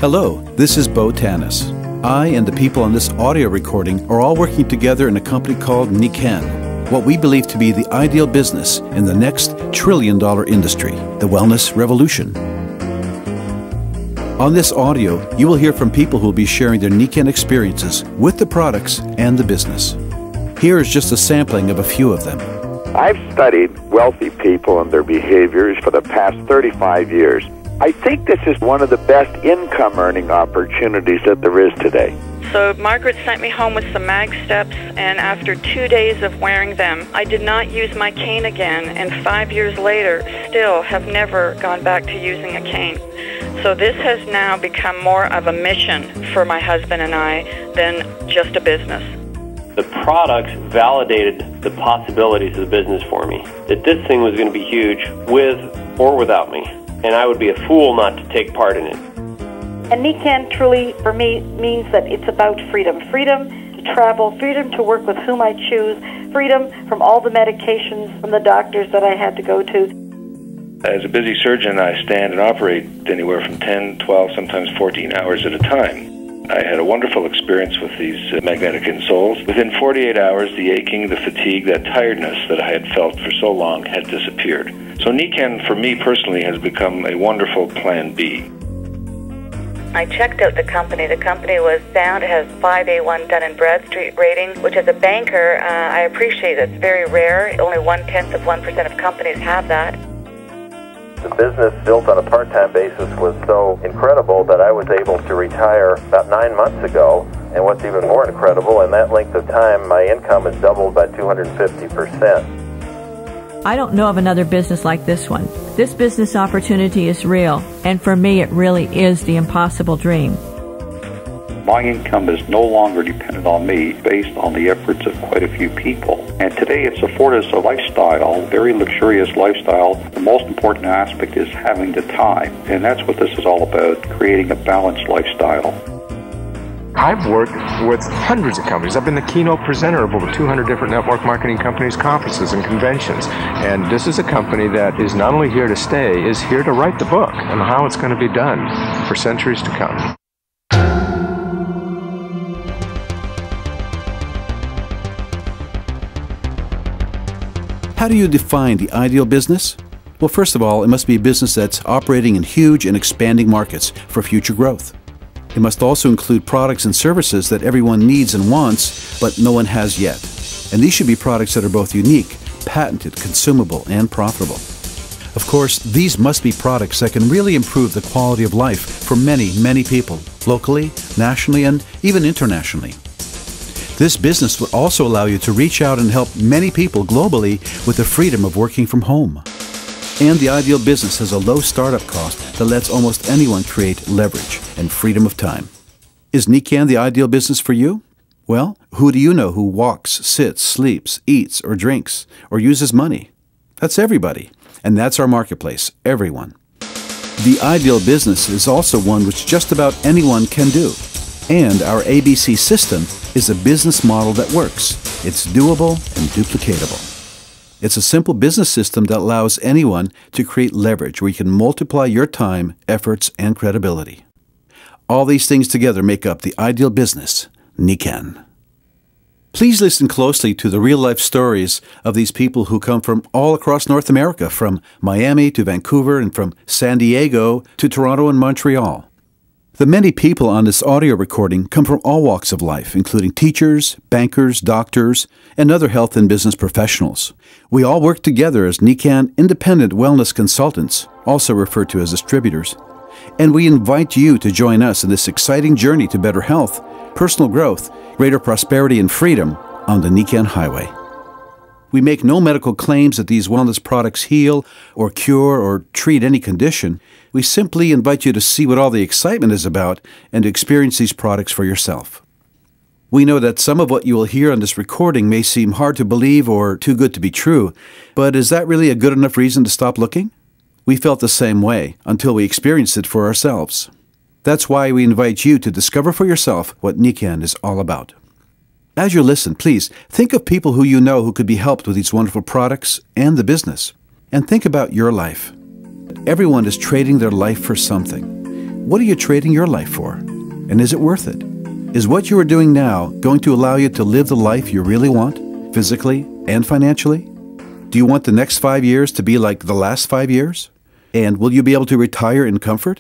Hello, this is Bo Tanis. I and the people on this audio recording are all working together in a company called Nikken, what we believe to be the ideal business in the next trillion-dollar industry, the wellness revolution. On this audio, you will hear from people who will be sharing their Nikken experiences with the products and the business. Here is just a sampling of a few of them. I've studied wealthy people and their behaviors for the past 35 years. I think this is one of the best income-earning opportunities that there is today. So Margaret sent me home with some mag steps, and after 2 days of wearing them, I did not use my cane again, and 5 years later, still have never gone back to using a cane. So this has now become more of a mission for my husband and I than just a business. The products validated the possibilities of the business for me, that this thing was going to be huge with or without me, and I would be a fool not to take part in it. And Nikken truly, for me, means that it's about freedom. Freedom to travel, freedom to work with whom I choose, freedom from all the medications from the doctors that I had to go to. As a busy surgeon, I stand and operate anywhere from 10, 12, sometimes 14 hours at a time. I had a wonderful experience with these magnetic insoles. Within 48 hours, the aching, the fatigue, that tiredness that I had felt for so long had disappeared. So Nikken, for me personally, has become a wonderful plan B. I checked out the company. The company was sound. It has 5A1 Dun & Bradstreet rating, which as a banker, I appreciate. It's very rare. Only 0.1% of companies have that. The business built on a part-time basis was so incredible that I was able to retire about 9 months ago. And what's even more incredible, in that length of time, my income has doubled by 250%. I don't know of another business like this one. This business opportunity is real, and for me it really is the impossible dream. My income is no longer dependent on me, based on the efforts of quite a few people. And today it's afforded us a lifestyle, very luxurious lifestyle. The most important aspect is having the time, and that's what this is all about, creating a balanced lifestyle. I've worked with hundreds of companies. I've been the keynote presenter of over 200 different network marketing companies' conferences and conventions. And this is a company that is not only here to stay, is here to write the book on how it's going to be done for centuries to come. How do you define the ideal business? Well, first of all, it must be a business that's operating in huge and expanding markets for future growth. It must also include products and services that everyone needs and wants, but no one has yet. And these should be products that are both unique, patented, consumable, and profitable. Of course, these must be products that can really improve the quality of life for many, many people, locally, nationally, and even internationally. This business would also allow you to reach out and help many people globally with the freedom of working from home. And the ideal business has a low startup cost that lets almost anyone create leverage and freedom of time. Is Nikken the ideal business for you? Well, who do you know who walks, sits, sleeps, eats, or drinks, or uses money? That's everybody. And that's our marketplace, everyone. The ideal business is also one which just about anyone can do. And our ABC system is a business model that works. It's doable and duplicatable. It's a simple business system that allows anyone to create leverage where you can multiply your time, efforts, and credibility. All these things together make up the ideal business, Nikken. Please listen closely to the real-life stories of these people who come from all across North America, from Miami to Vancouver and from San Diego to Toronto and Montreal. The many people on this audio recording come from all walks of life, including teachers, bankers, doctors, and other health and business professionals. We all work together as Nikken Independent Wellness Consultants, also referred to as distributors, and we invite you to join us in this exciting journey to better health, personal growth, greater prosperity, and freedom on the Nikken Highway. We make no medical claims that these wellness products heal or cure or treat any condition. We simply invite you to see what all the excitement is about and to experience these products for yourself. We know that some of what you will hear on this recording may seem hard to believe or too good to be true, but is that really a good enough reason to stop looking? We felt the same way until we experienced it for ourselves. That's why we invite you to discover for yourself what Nikken is all about. As you listen, please think of people who you know who could be helped with these wonderful products and the business. And think about your life. Everyone is trading their life for something. What are you trading your life for? And is it worth it? Is what you are doing now going to allow you to live the life you really want, physically and financially? Do you want the next 5 years to be like the last 5 years? And will you be able to retire in comfort?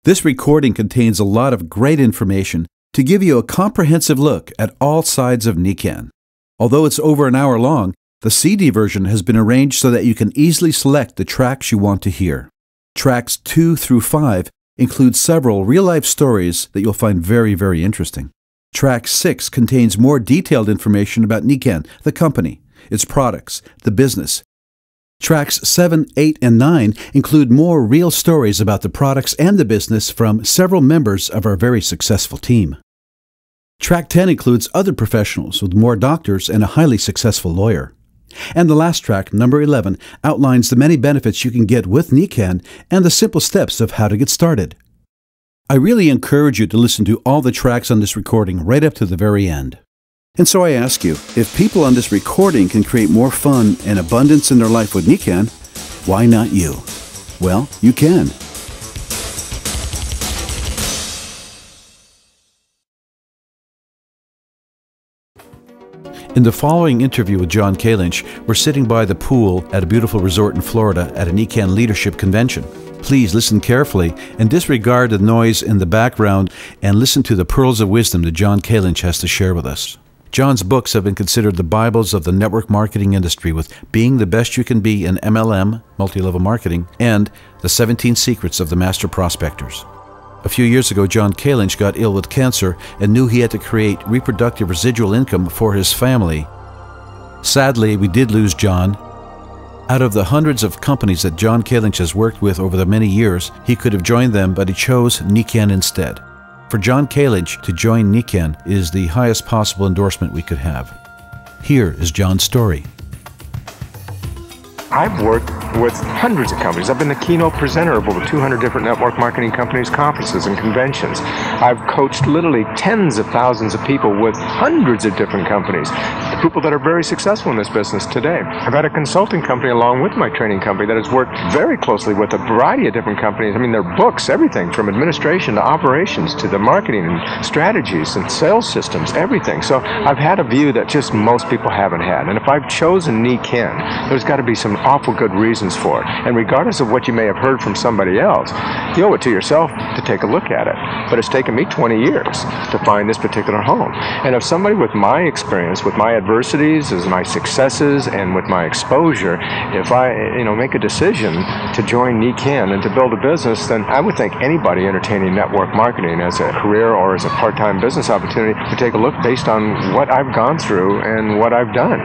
This recording contains a lot of great information to give you a comprehensive look at all sides of Nikan. Although it's over an hour long, the CD version has been arranged so that you can easily select the tracks you want to hear. Tracks 2 through 5 include several real-life stories that you'll find very, very interesting. Track 6 contains more detailed information about Nikan, the company, its products, the business. Tracks 7, 8, and 9 include more real stories about the products and the business from several members of our very successful team. Track 10 includes other professionals with more doctors and a highly successful lawyer. And the last track, number 11, outlines the many benefits you can get with Nikan and the simple steps of how to get started. I really encourage you to listen to all the tracks on this recording right up to the very end. And so I ask you, if people on this recording can create more fun and abundance in their life with Nikan, why not you? Well, you can. In the following interview with John Kalinch, we're sitting by the pool at a beautiful resort in Florida at a Nikan Leadership Convention. Please listen carefully and disregard the noise in the background and listen to the pearls of wisdom that John Kalinch has to share with us. John's books have been considered the Bibles of the network marketing industry, with Being the Best You Can Be in MLM, Multi-Level Marketing, and The 17 Secrets of the Master Prospectors. A few years ago, John Kalinch got ill with cancer and knew he had to create reproductive residual income for his family. Sadly, we did lose John. Out of the hundreds of companies that John Kalinch has worked with over the many years, he could have joined them, but he chose Nikan instead. For John Kalinch to join Nikan is the highest possible endorsement we could have. Here is John's story. I've worked with hundreds of companies. I've been the keynote presenter of over 200 different network marketing companies, conferences, and conventions. I've coached literally tens of thousands of people with hundreds of different companies, people that are very successful in this business today. I've had a consulting company along with my training company that has worked very closely with a variety of different companies. I mean, their books, everything from administration to operations to the marketing and strategies and sales systems, everything. So I've had a view that just most people haven't had. And if I've chosen Nikan, there's got to be some awful good reasons for it. And regardless of what you may have heard from somebody else, you owe it to yourself to take a look at it. But it's taken me 20 years to find this particular home. And if somebody with my experience, with my adversities, as my successes, and with my exposure, if I make a decision to join Nikan and to build a business, then I would think anybody entertaining network marketing as a career or as a part-time business opportunity would take a look based on what I've gone through and what I've done.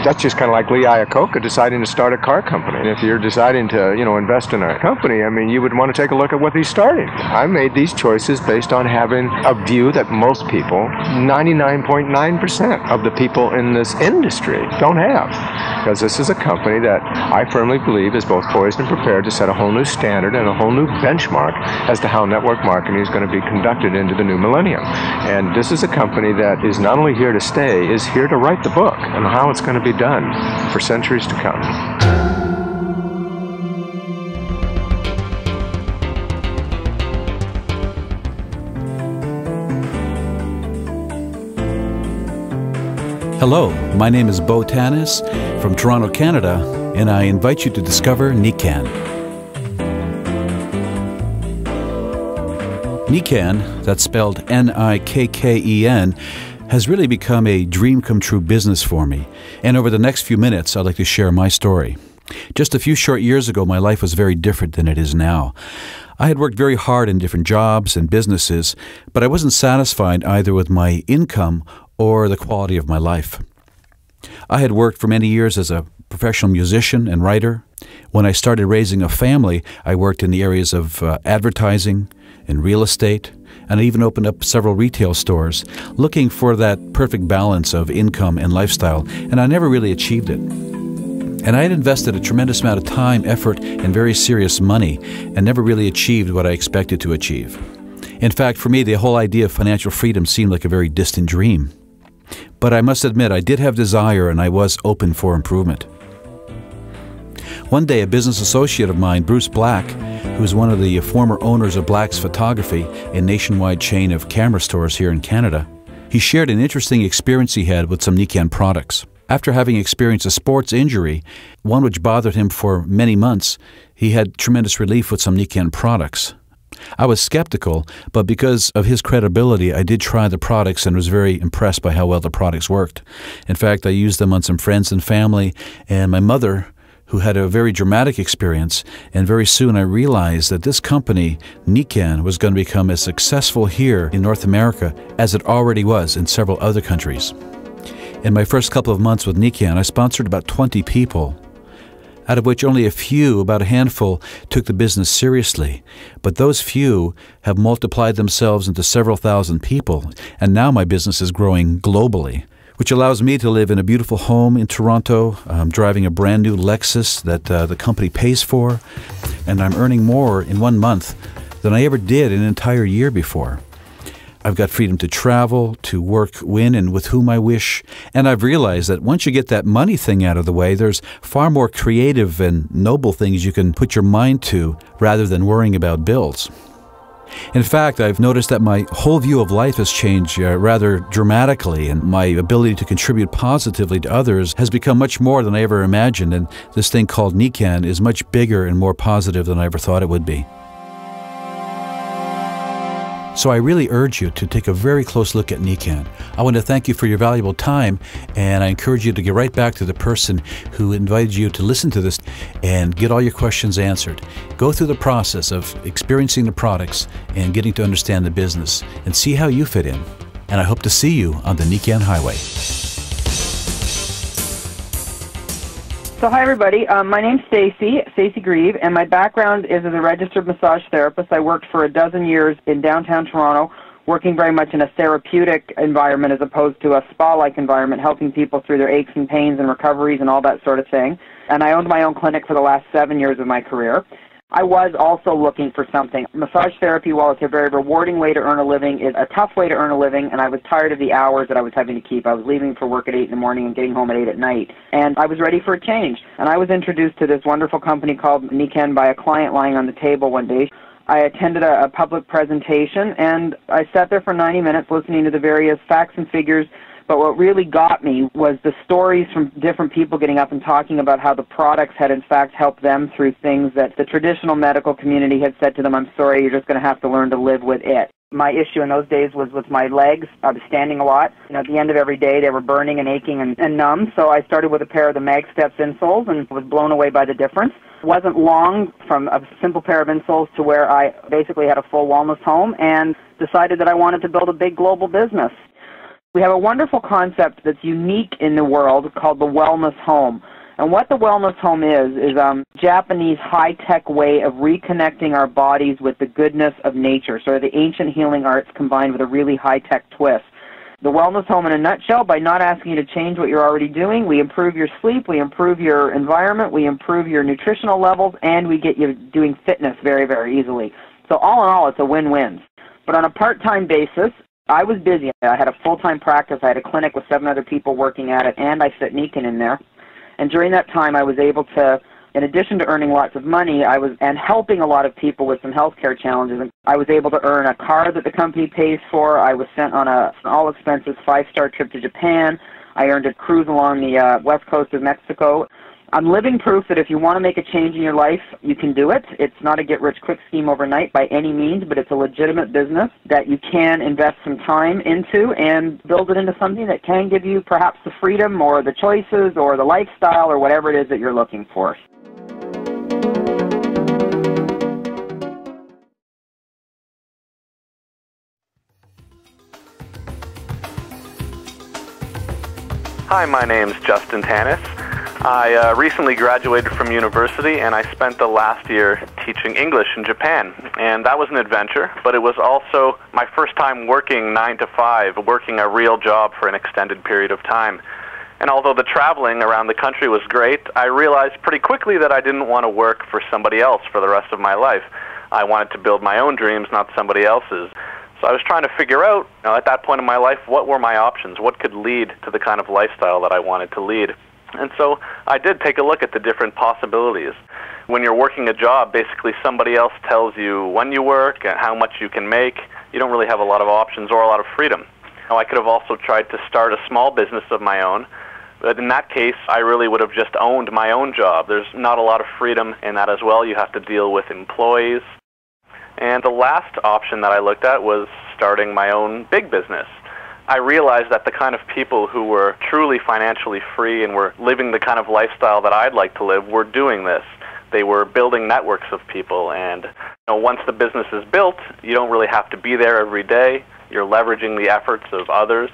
That's just kind of like Lee Iacocca deciding to start a car company. And if you're deciding to, invest in a company, I mean, you would want to take a look at what he's starting. I made these choices based on having a view that most people, 99.9% of the people in this industry don't have. Because this is a company that I firmly believe is both poised and prepared to set a whole new standard and a whole new benchmark as to how network marketing is going to be conducted into the new millennium. And this is a company that is not only here to stay, is here to write the book on how it's going to be done for centuries to come. Hello, my name is Bo Tanis from Toronto, Canada, and I invite you to discover Nikan. Nikan, that's spelled N-I-K-K-E-N, has really become a dream come true business for me. And over the next few minutes, I'd like to share my story. Just a few short years ago, my life was very different than it is now. I had worked very hard in different jobs and businesses, but I wasn't satisfied either with my income or the quality of my life. I had worked for many years as a professional musician and writer. When I started raising a family, I worked in the areas of advertising and real estate, and I even opened up several retail stores, looking for that perfect balance of income and lifestyle, and I never really achieved it. And I had invested a tremendous amount of time, effort, and very serious money, and never really achieved what I expected to achieve. In fact, for me, the whole idea of financial freedom seemed like a very distant dream. But I must admit, I did have desire, and I was open for improvement. One day, a business associate of mine, Bruce Black, who's one of the former owners of Black's Photography, a nationwide chain of camera stores here in Canada. He shared an interesting experience he had with some Nikan products. After having experienced a sports injury, one which bothered him for many months, he had tremendous relief with some Nikan products. I was skeptical, but because of his credibility, I did try the products and was very impressed by how well the products worked. In fact, I used them on some friends and family, and my mother, who had a very dramatic experience, and very soon I realized that this company, Nikan, was going to become as successful here in North America as it already was in several other countries. In my first couple of months with Nikan, I sponsored about 20 people, out of which only a few, about a handful, took the business seriously. But those few have multiplied themselves into several thousand people, and now my business is growing globally, which allows me to live in a beautiful home in Toronto. I'm driving a brand new Lexus that the company pays for, and I'm earning more in 1 month than I ever did in an entire year before. I've got freedom to travel, to work when and with whom I wish, and I've realized that once you get that money thing out of the way, there's far more creative and noble things you can put your mind to rather than worrying about bills. In fact, I've noticed that my whole view of life has changed rather dramatically, and my ability to contribute positively to others has become much more than I ever imagined, and this thing called Nikan is much bigger and more positive than I ever thought it would be. So I really urge you to take a very close look at Nikan. I want to thank you for your valuable time, and I encourage you to get right back to the person who invited you to listen to this and get all your questions answered. Go through the process of experiencing the products and getting to understand the business and see how you fit in. And I hope to see you on the Nikan Highway. So hi everybody, my name's Stacey Grieve, and my background is as a registered massage therapist. I worked for 12 years in downtown Toronto, working very much in a therapeutic environment as opposed to a spa-like environment, helping people through their aches and pains and recoveries and all that sort of thing. And I owned my own clinic for the last 7 years of my career. I was also looking for something. Massage therapy, while it's a very rewarding way to earn a living, is a tough way to earn a living, and I was tired of the hours that I was having to keep. I was leaving for work at 8 in the morning and getting home at 8 at night, and I was ready for a change. And I was introduced to this wonderful company called Nikan by a client lying on the table one day. I attended a public presentation, and I sat there for 90 minutes listening to the various facts and figures. But what really got me was the stories from different people getting up and talking about how the products had in fact helped them through things that the traditional medical community had said to them, I'm sorry, you're just going to have to learn to live with it. My issue in those days was with my legs. I was standing a lot. At the end of every day, they were burning and aching and numb. So I started with a pair of the MagSteps insoles and was blown away by the difference. It wasn't long from a simple pair of insoles to where I basically had a full wellness home and decided that I wanted to build a big global business. We have a wonderful concept that's unique in the world called the wellness home. And what the wellness home is a Japanese high-tech way of reconnecting our bodies with the goodness of nature, sort of the ancient healing arts combined with a really high-tech twist. The wellness home in a nutshell, by not asking you to change what you're already doing, we improve your sleep, we improve your environment, we improve your nutritional levels, and we get you doing fitness very, very easily. So all in all, it's a win-win. But on a part-time basis, I was busy. I had a full-time practice. I had a clinic with 7 other people working at it, and I fit Nikan in there. And during that time, I was able to, in addition to earning lots of money, and helping a lot of people with some healthcare challenges. I was able to earn a car that the company pays for. I was sent on an all-expenses 5-star trip to Japan. I earned a cruise along the west coast of Mexico. I'm living proof that if you want to make a change in your life, you can do it. It's not a get-rich-quick scheme overnight by any means, but it's a legitimate business that you can invest some time into and build it into something that can give you perhaps the freedom or the choices or the lifestyle or whatever it is that you're looking for. Hi, my name's Justin Tanis. I recently graduated from university, and I spent the last year teaching English in Japan. And that was an adventure, but it was also my first time working 9 to 5, working a real job for an extended period of time. And although the traveling around the country was great, I realized pretty quickly that I didn't want to work for somebody else for the rest of my life. I wanted to build my own dreams, not somebody else's. So I was trying to figure out, at that point in my life, what were my options? What could lead to the kind of lifestyle that I wanted to lead? And so I did take a look at the different possibilities. When you're working a job, basically somebody else tells you when you work and how much you can make. You don't really have a lot of options or a lot of freedom. Now, I could have also tried to start a small business of my own, but in that case, I really would have just owned my own job. There's not a lot of freedom in that as well. You have to deal with employees. And the last option that I looked at was starting my own big business. I realized that the kind of people who were truly financially free and were living the kind of lifestyle that I'd like to live were doing this. They were building networks of people, and once the business is built, you don't really have to be there every day. You're leveraging the efforts of others.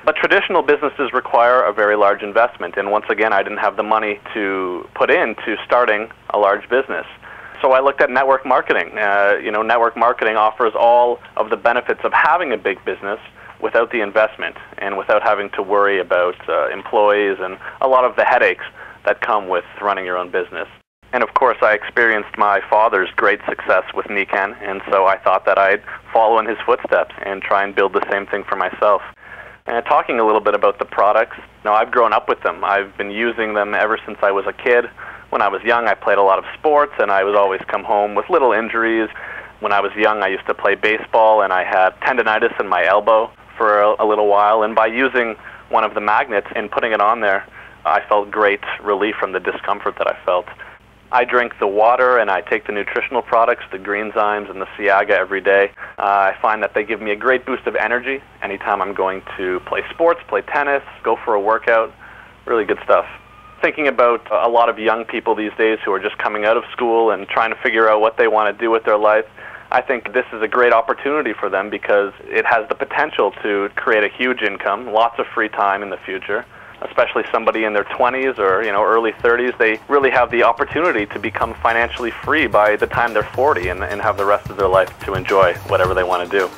But traditional businesses require a very large investment, and once again, I didn't have the money to put into starting a large business. So I looked at network marketing. Network marketing offers all of the benefits of having a big business without the investment and without having to worry about employees and a lot of the headaches that come with running your own business. And of course, I experienced my father's great success with Nikken, and so I thought that I'd follow in his footsteps and try and build the same thing for myself. And talking a little bit about the products, I've grown up with them. I've been using them ever since I was a kid. When I was young, I played a lot of sports, and I would always come home with little injuries. When I was young, I used to play baseball, and I had tendonitis in my elbow for a little while. And by using one of the magnets and putting it on there, I felt great relief from the discomfort that I felt. I drink the water and I take the nutritional products, the Greenzymes and the Siaga every day. I find that they give me a great boost of energy anytime I'm going to play sports, play tennis, go for a workout. Really good stuff. Thinking about a lot of young people these days who are just coming out of school and trying to figure out what they want to do with their life, I think this is a great opportunity for them because it has the potential to create a huge income, lots of free time in the future. Especially somebody in their 20s or early 30s, they really have the opportunity to become financially free by the time they're 40 and have the rest of their life to enjoy whatever they want to do.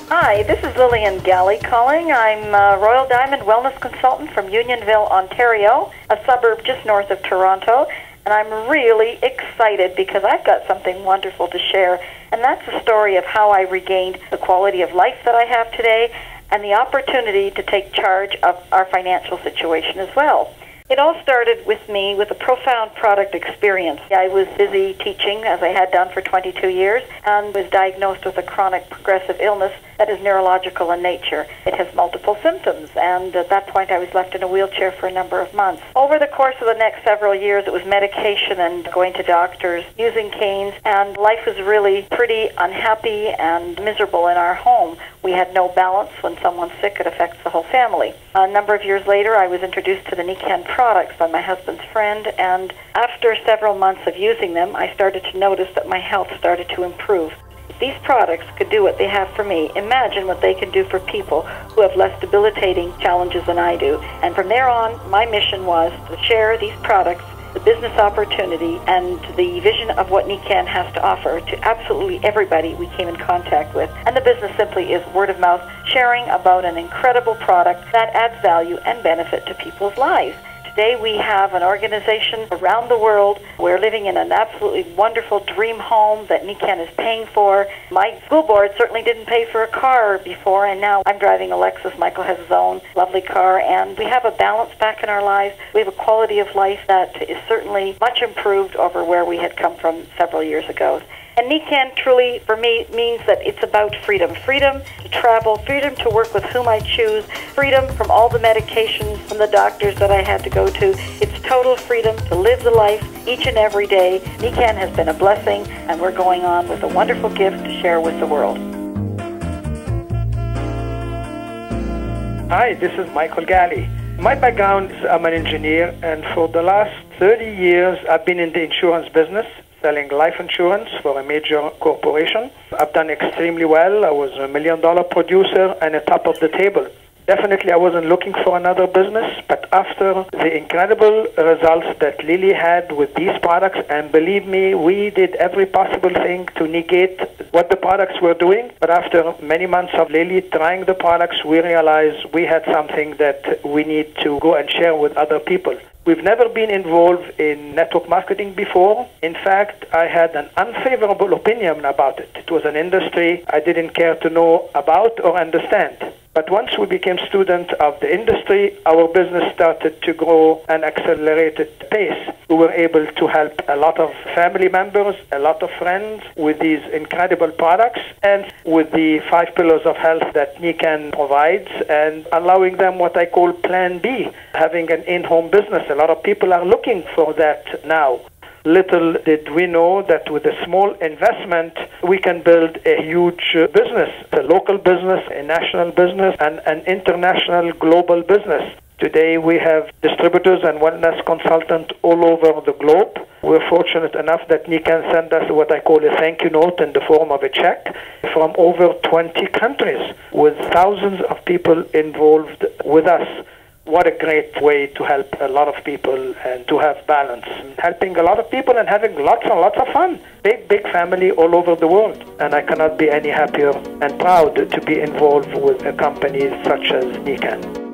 Hi, this is Lillian Galley calling. I'm a Royal Diamond Wellness Consultant from Unionville, Ontario, a suburb just north of Toronto, and I'm really excited because I've got something wonderful to share, and that's the story of how I regained the quality of life that I have today and the opportunity to take charge of our financial situation as well. It all started with me with a profound product experience. I was busy teaching, as I had done for 22 years, and was diagnosed with a chronic progressive illness that is neurological in nature. It has multiple symptoms, and at that point I was left in a wheelchair for a number of months. Over the course of the next several years, it was medication and going to doctors, using canes, and life was really pretty unhappy and miserable in our home. We had no balance. When someone's sick, it affects the whole family. A number of years later, I was introduced to the Nikken products by my husband's friend, and after several months of using them, I started to notice that my health started to improve. If these products could do what they have for me, imagine what they can do for people who have less debilitating challenges than I do. And from there on, my mission was to share these products, the business opportunity, and the vision of what Nikken has to offer to absolutely everybody we came in contact with. And the business simply is word of mouth, sharing about an incredible product that adds value and benefit to people's lives. Today we have an organization around the world. We're living in an absolutely wonderful dream home that Nikken is paying for. My school board certainly didn't pay for a car before, and now I'm driving a Lexus. Michael has his own lovely car, and we have a balance back in our lives. We have a quality of life that is certainly much improved over where we had come from several years ago. And Nikken truly, for me, means that it's about freedom. Freedom to travel, freedom to work with whom I choose, freedom from all the medications from the doctors that I had to go to. It's total freedom to live the life each and every day. Nikken has been a blessing, and we're going on with a wonderful gift to share with the world. Hi, this is Michael Galley. My background is I'm an engineer, and for the last 30 years I've been in the insurance business, selling life insurance for a major corporation. I've done extremely well. I was $1 million producer and a top of the table. Definitely I wasn't looking for another business, but after the incredible results that Lily had with these products, and believe me, we did every possible thing to negate what the products were doing, but after many months of Lily trying the products, we realized we had something that we need to go and share with other people. We've never been involved in network marketing before. In fact, I had an unfavorable opinion about it. It was an industry I didn't care to know about or understand. But once we became students of the industry, our business started to grow at an accelerated pace. We were able to help a lot of family members, a lot of friends with these incredible products and with the 5 pillars of health that Nikan provides, and allowing them what I call Plan B, having an in-home business. A lot of people are looking for that now. Little did we know that with a small investment, we can build a huge business, a local business, a national business, and an international global business. Today we have distributors and wellness consultants all over the globe. We're fortunate enough that Nikan sent us what I call a thank you note in the form of a check from over 20 countries with thousands of people involved with us. What a great way to help a lot of people and to have balance. Helping a lot of people and having lots and lots of fun. Big, big family all over the world. And I cannot be any happier and proud to be involved with a company such as Nikan.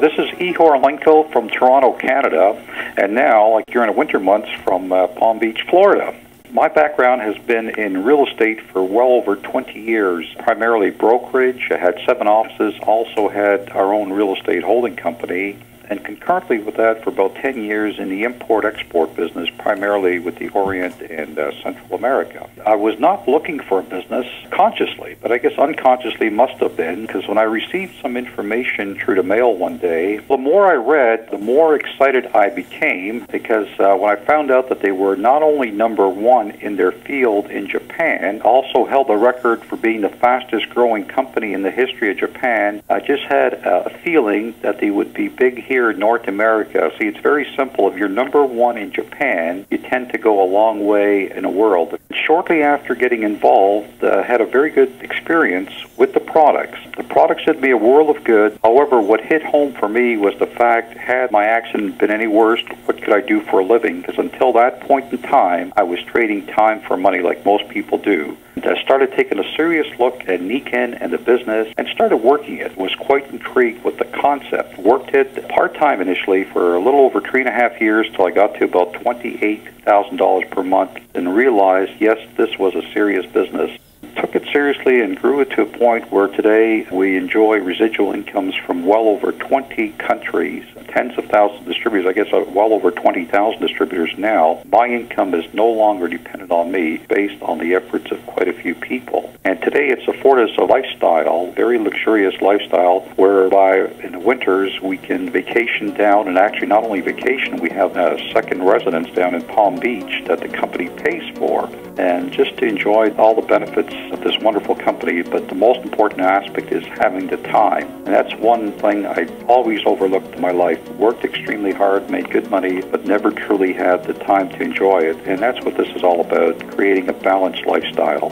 This is Ihor Lenko from Toronto, Canada, and now, like during the winter months, from Palm Beach, Florida. My background has been in real estate for well over 20 years, primarily brokerage. I had 7 offices, also had our own real estate holding company, and concurrently with that for about 10 years in the import-export business, primarily with the Orient and Central America. I was not looking for a business consciously, but I guess unconsciously must have been, because when I received some information through the mail one day, the more I read, the more excited I became, because when I found out that they were not only #1 in their field in Japan, also held the record for being the fastest growing company in the history of Japan, I just had a feeling that they would be big here in North America. See, it's very simple. If you're #1 in Japan, you tend to go a long way in the world. Shortly after getting involved, I had a very good experience with the products. The products did me a world of good. However, what hit home for me was the fact, had my accident been any worse, what could I do for a living? Because until that point in time, I was trading time for money like most people do. I started taking a serious look at Nikan and the business and started working it. Was quite intrigued with the concept. Worked it part-time initially for a little over 3.5 years till I got to about $28,000 per month and realized, yes, this was a serious business. Took it seriously and grew it to a point where today we enjoy residual incomes from well over 20 countries, tens of thousands of distributors, I guess well over 20,000 distributors now. My income is no longer dependent on me, based on the efforts of quite a few people. And today it's afforded us a lifestyle, very luxurious lifestyle, whereby in the winters we can vacation down, and actually not only vacation, we have a second residence down in Palm Beach that the company pays for. And just to enjoy all the benefits of this wonderful company, but the most important aspect is having the time. And that's one thing I always overlooked in my life. Worked extremely hard, made good money, but never truly had the time to enjoy it. And that's what this is all about, creating a balanced lifestyle.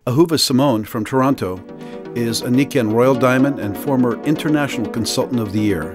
Ahuva Simone from Toronto is a Nikan Royal Diamond and former International Consultant of the Year.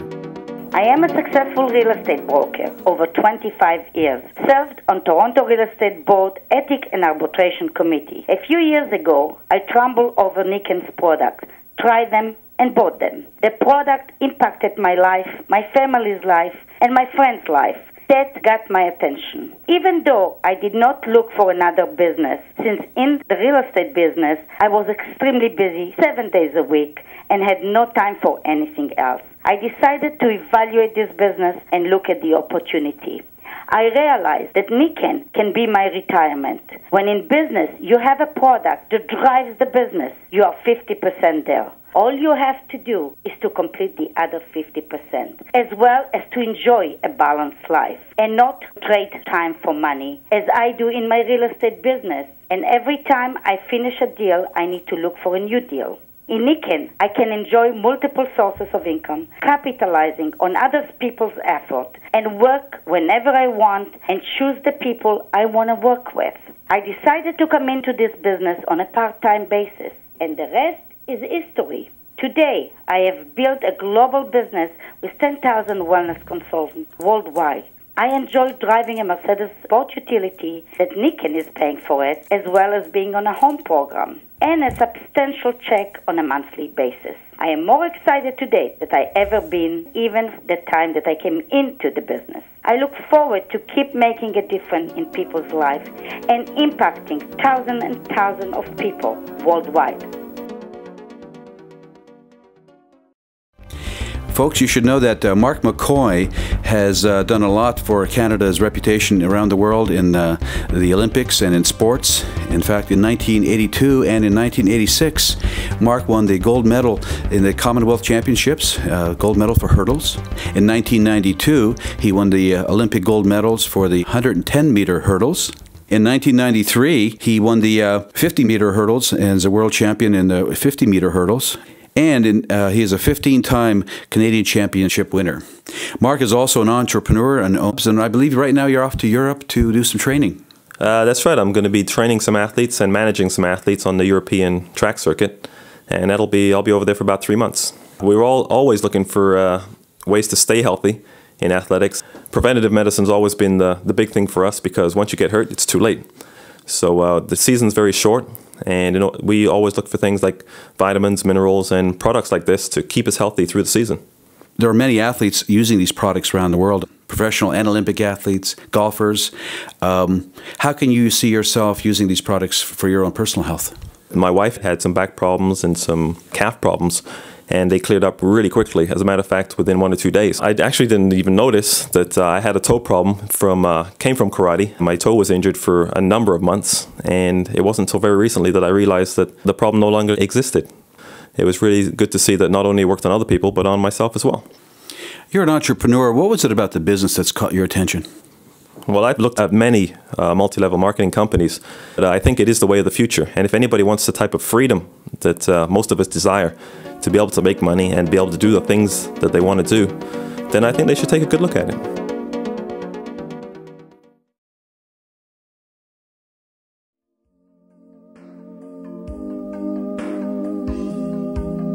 I am a successful real estate broker over 25 years. Served on Toronto Real Estate Board Ethic and Arbitration Committee. A few years ago, I stumbled over Nikan's products, tried them, and bought them. The product impacted my life, my family's life, and my friend's life. That got my attention. Even though I did not look for another business, since in the real estate business, I was extremely busy 7 days a week and had no time for anything else. I decided to evaluate this business and look at the opportunity. I realized that Nikan can be my retirement. When in business, you have a product that drives the business, you are 50% there. All you have to do is to complete the other 50%, as well as to enjoy a balanced life and not trade time for money, as I do in my real estate business. And every time I finish a deal, I need to look for a new deal. In Nikan, I can enjoy multiple sources of income, capitalizing on other people's effort, and work whenever I want and choose the people I want to work with. I decided to come into this business on a part-time basis, and the rest is history. Today, I have built a global business with 10,000 wellness consultants worldwide. I enjoy driving a Mercedes sport utility that Nikan is paying for it, as well as being on a home program. and a substantial check on a monthly basis. I am more excited today than I ever been, even the time that I came into the business. I look forward to keep making a difference in people's lives and impacting thousands and thousands of people worldwide. Folks, you should know that Mark McCoy has done a lot for Canada's reputation around the world in the Olympics and in sports. In fact, in 1982 and in 1986, Mark won the gold medal in the Commonwealth Championships, gold medal for hurdles. In 1992, he won the Olympic gold medals for the 110-meter hurdles. In 1993, he won the 50-meter hurdles and is a world champion in the 50-meter hurdles. And he is a 15-time Canadian Championship winner. Mark is also an entrepreneur, and I believe right now you're off to Europe to do some training. That's right. I'm going to be training some athletes and managing some athletes on the European track circuit, and I'll be over there for about 3 months. We're always looking for ways to stay healthy in athletics. Preventative medicine's always been the big thing for us, because once you get hurt, it's too late. So the season's very short. And we always look for things like vitamins, minerals, and products like this to keep us healthy through the season. There are many athletes using these products around the world, professional and Olympic athletes, golfers. How can you see yourself using these products for your own personal health? My wife had some back problems and some calf problems, and they cleared up really quickly. As a matter of fact, within 1 or 2 days. I actually didn't even notice that I had a toe problem came from karate. My toe was injured for a number of months, and it wasn't until very recently that I realized that the problem no longer existed. It was really good to see that not only it worked on other people, but on myself as well. You're an entrepreneur. What was it about the business that's caught your attention? Well, I've looked at many multi-level marketing companies, but I think it is the way of the future. And if anybody wants the type of freedom that most of us desire, to be able to make money and be able to do the things that they want to do, then I think they should take a good look at it.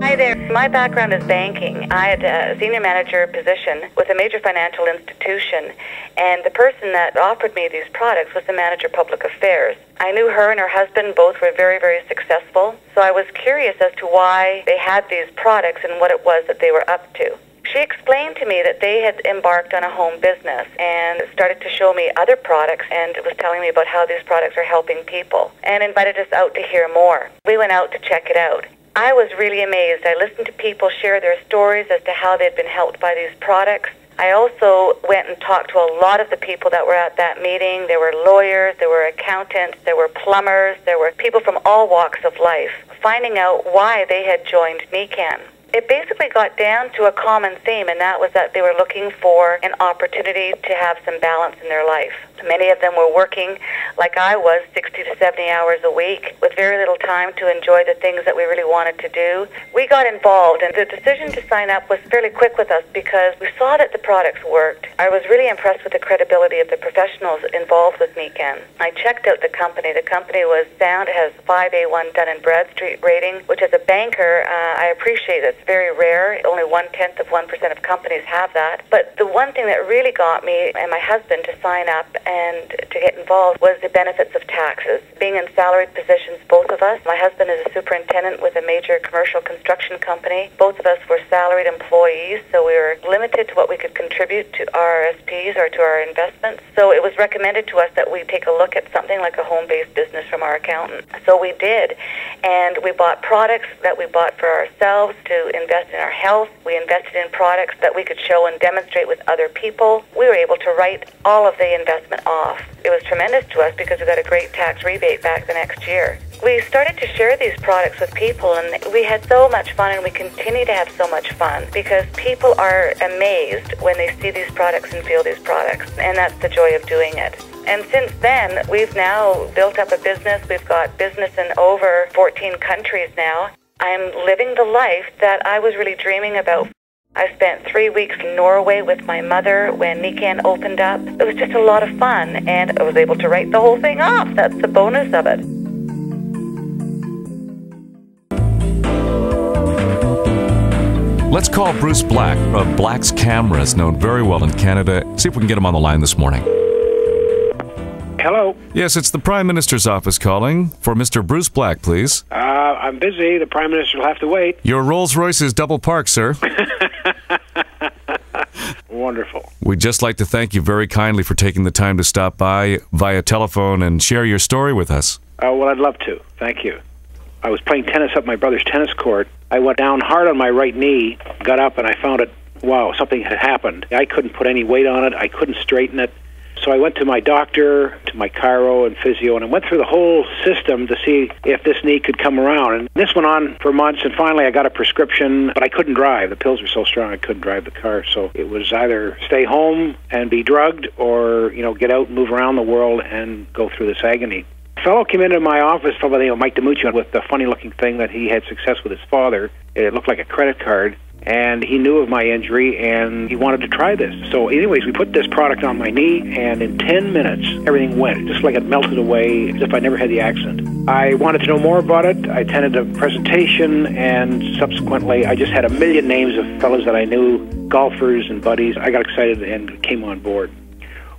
Hi there. My background is banking. I had a senior manager position with a major financial institution, and the person that offered me these products was the manager of public affairs. I knew her and her husband both were very, very successful, so I was curious as to why they had these products and what it was that they were up to. She explained to me that they had embarked on a home business and started to show me other products, and was telling me about how these products are helping people, and invited us out to hear more. We went out to check it out. I was really amazed. I listened to people share their stories as to how they'd been helped by these products. I also went and talked to a lot of the people that were at that meeting. There were lawyers, there were accountants, there were plumbers, there were people from all walks of life, finding out why they had joined NECAN. It basically got down to a common theme, and that was that they were looking for an opportunity to have some balance in their life. Many of them were working, like I was, 60 to 70 hours a week, with very little time to enjoy the things that we really wanted to do. We got involved, and the decision to sign up was fairly quick with us because we saw that the products worked. I was really impressed with the credibility of the professionals involved with NECAN. I checked out the company. The company was sound. It has 5A1 Dun & Bradstreet rating, which as a banker, I appreciate. It's very rare. Only 0.1% of companies have that. But the one thing that really got me and my husband to sign up and to get involved was the benefits of taxes. Being in salaried positions, both of us, my husband is a superintendent with a major commercial construction company. Both of us were salaried employees, so we were limited to what we could contribute to RSPs or to our investments. So it was recommended to us that we take a look at something like a home-based business from our accountant. So we did, and we bought products that we bought for ourselves to invest in our health. We invested in products that we could show and demonstrate with other people. We were able to write all of the investment off. It was tremendous to us because we got a great tax rebate back the next year. We started to share these products with people, and we had so much fun, and we continue to have so much fun because people are amazed when they see these products and feel these products, and that's the joy of doing it. And since then, we've now built up a business. We've got business in over 14 countries now. I'm living the life that I was really dreaming about. I spent 3 weeks in Norway with my mother when NECAN opened up. It was just a lot of fun, and I was able to write the whole thing off. That's the bonus of it. Let's call Bruce Black of Black's Cameras, known very well in Canada. See if we can get him on the line this morning. Hello. Yes, it's the Prime Minister's office calling. For Mr. Bruce Black, please. I'm busy. The Prime Minister will have to wait. Your Rolls-Royce is double parked, sir. Wonderful. We'd just like to thank you very kindly for taking the time to stop by via telephone and share your story with us. Well, I'd love to. Thank you. I was playing tennis up my brother's tennis court. I went down hard on my right knee, got up, and I found it, wow, something had happened. I couldn't put any weight on it. I couldn't straighten it. So I went to my doctor, to my chiro and physio, and I went through the whole system to see if this knee could come around. And this went on for months, and finally I got a prescription, but I couldn't drive. The pills were so strong I couldn't drive the car. So it was either stay home and be drugged or, get out and move around the world and go through this agony. A fellow came into my office, a fellow by the name of Mike DiMuccio, with the funny-looking thing that he had success with his father. It looked like a credit card. And he knew of my injury, and he wanted to try this. So anyways, we put this product on my knee, and in 10 minutes, everything went, just like it melted away, as if I never had the accident. I wanted to know more about it. I attended a presentation, and subsequently, I just had a million names of fellows that I knew, golfers and buddies. I got excited and came on board.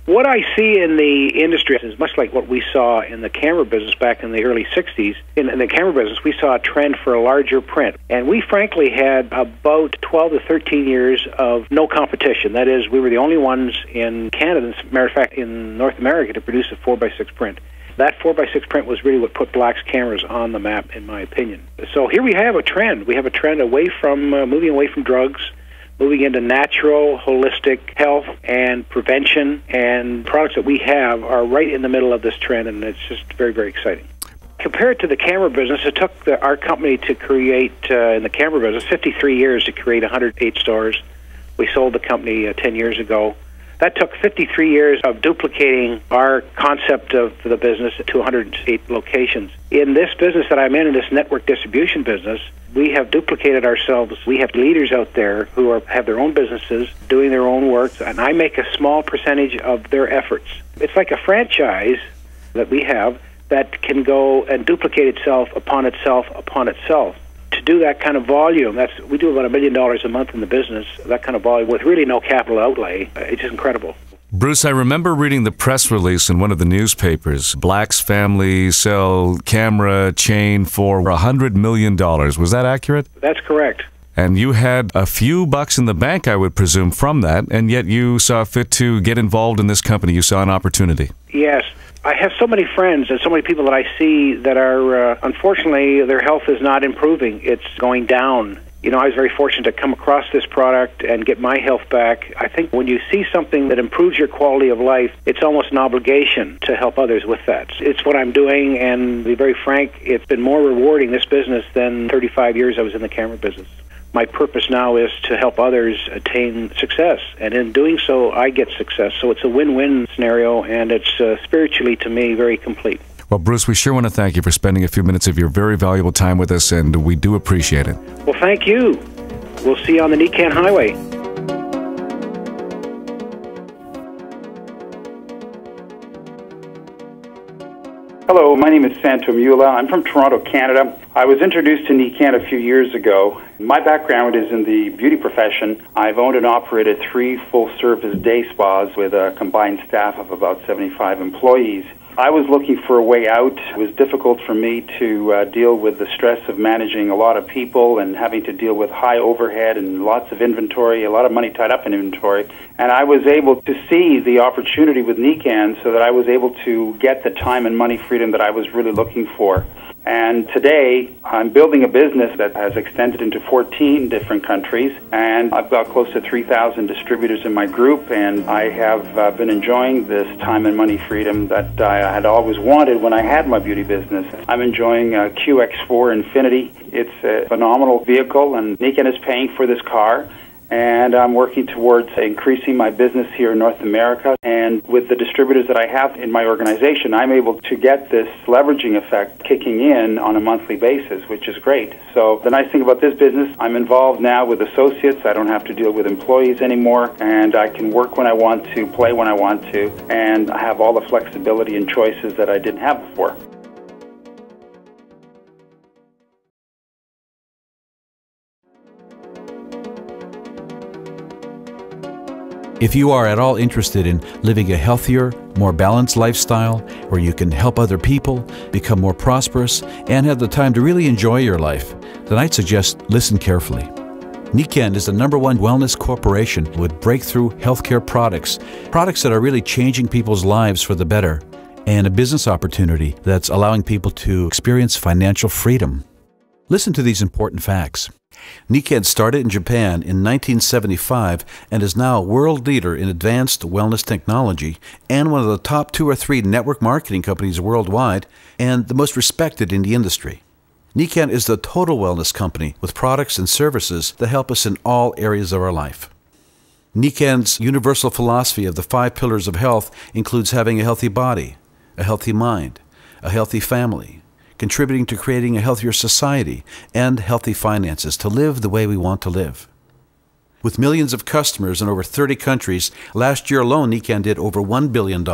What I see in the industry is much like what we saw in the camera business back in the early 60s. In the camera business, we saw a trend for a larger print. And we frankly had about 12 to 13 years of no competition. That is, we were the only ones in Canada, as a matter of fact, in North America, to produce a 4x6 print. That 4x6 print was really what put Black's cameras on the map, in my opinion. So here we have a trend. We have a trend away from moving away from drugs, moving into natural, holistic health and prevention, and products that we have are right in the middle of this trend, and it's just very, very exciting. Compared to the camera business, it took our company to create, in the camera business, 53 years to create 108 stores. We sold the company 10 years ago. That took 53 years of duplicating our concept of the business to 108 locations. In this business that I'm in this network distribution business, we have duplicated ourselves. We have leaders out there who have their own businesses, doing their own work, and I make a small percentage of their efforts. It's like a franchise that we have that can go and duplicate itself upon itself upon itself. To do that kind of volume, we do about $1 million a month in the business, that kind of volume with really no capital outlay. It's just incredible. Bruce, I remember reading the press release in one of the newspapers. Black's family sell camera chain for $100 million. Was that accurate? That's correct. And you had a few bucks in the bank, I would presume, from that, and yet you saw fit to get involved in this company. You saw an opportunity. Yes. I have so many friends and so many people that I see that are, unfortunately, their health is not improving. It's going down. I was very fortunate to come across this product and get my health back. I think when you see something that improves your quality of life, it's almost an obligation to help others with that. It's what I'm doing, and to be very frank, it's been more rewarding, this business, than 35 years I was in the camera business. My purpose now is to help others attain success, and in doing so, I get success. So it's a win-win scenario, and it's spiritually, to me, very complete. Well, Bruce, we sure want to thank you for spending a few minutes of your very valuable time with us, and we do appreciate it. Well, thank you. We'll see you on the Nikan Highway. Hello, my name is Santo Mula. I'm from Toronto, Canada. I was introduced to Nikan a few years ago. My background is in the beauty profession. I've owned and operated 3 full-service day spas with a combined staff of about 75 employees. I was looking for a way out. It was difficult for me to deal with the stress of managing a lot of people and having to deal with high overhead and lots of inventory, a lot of money tied up in inventory. And I was able to see the opportunity with Nikan so that I was able to get the time and money freedom that I was really looking for. And today, I'm building a business that has extended into 14 different countries, and I've got close to 3,000 distributors in my group, and I have been enjoying this time and money freedom that I had always wanted when I had my beauty business. I'm enjoying QX4 Infinity. It's a phenomenal vehicle, and Nikan is paying for this car. And I'm working towards increasing my business here in North America. And with the distributors that I have in my organization, I'm able to get this leveraging effect kicking in on a monthly basis, which is great. So the nice thing about this business, I'm involved now with associates. I don't have to deal with employees anymore. And I can work when I want to, play when I want to, and I have all the flexibility and choices that I didn't have before. If you are at all interested in living a healthier, more balanced lifestyle where you can help other people, become more prosperous, and have the time to really enjoy your life, then I'd suggest listen carefully. Nikken is the #1 wellness corporation with breakthrough healthcare products that are really changing people's lives for the better, and a business opportunity that's allowing people to experience financial freedom. Listen to these important facts. Nikken started in Japan in 1975 and is now a world leader in advanced wellness technology and one of the top 2 or 3 network marketing companies worldwide and the most respected in the industry. Nikken is the total wellness company with products and services that help us in all areas of our life. Nikken's universal philosophy of the 5 pillars of health includes having a healthy body, a healthy mind, a healthy family, contributing to creating a healthier society, and healthy finances to live the way we want to live. With millions of customers in over 30 countries, last year alone Nikken did over $1 billion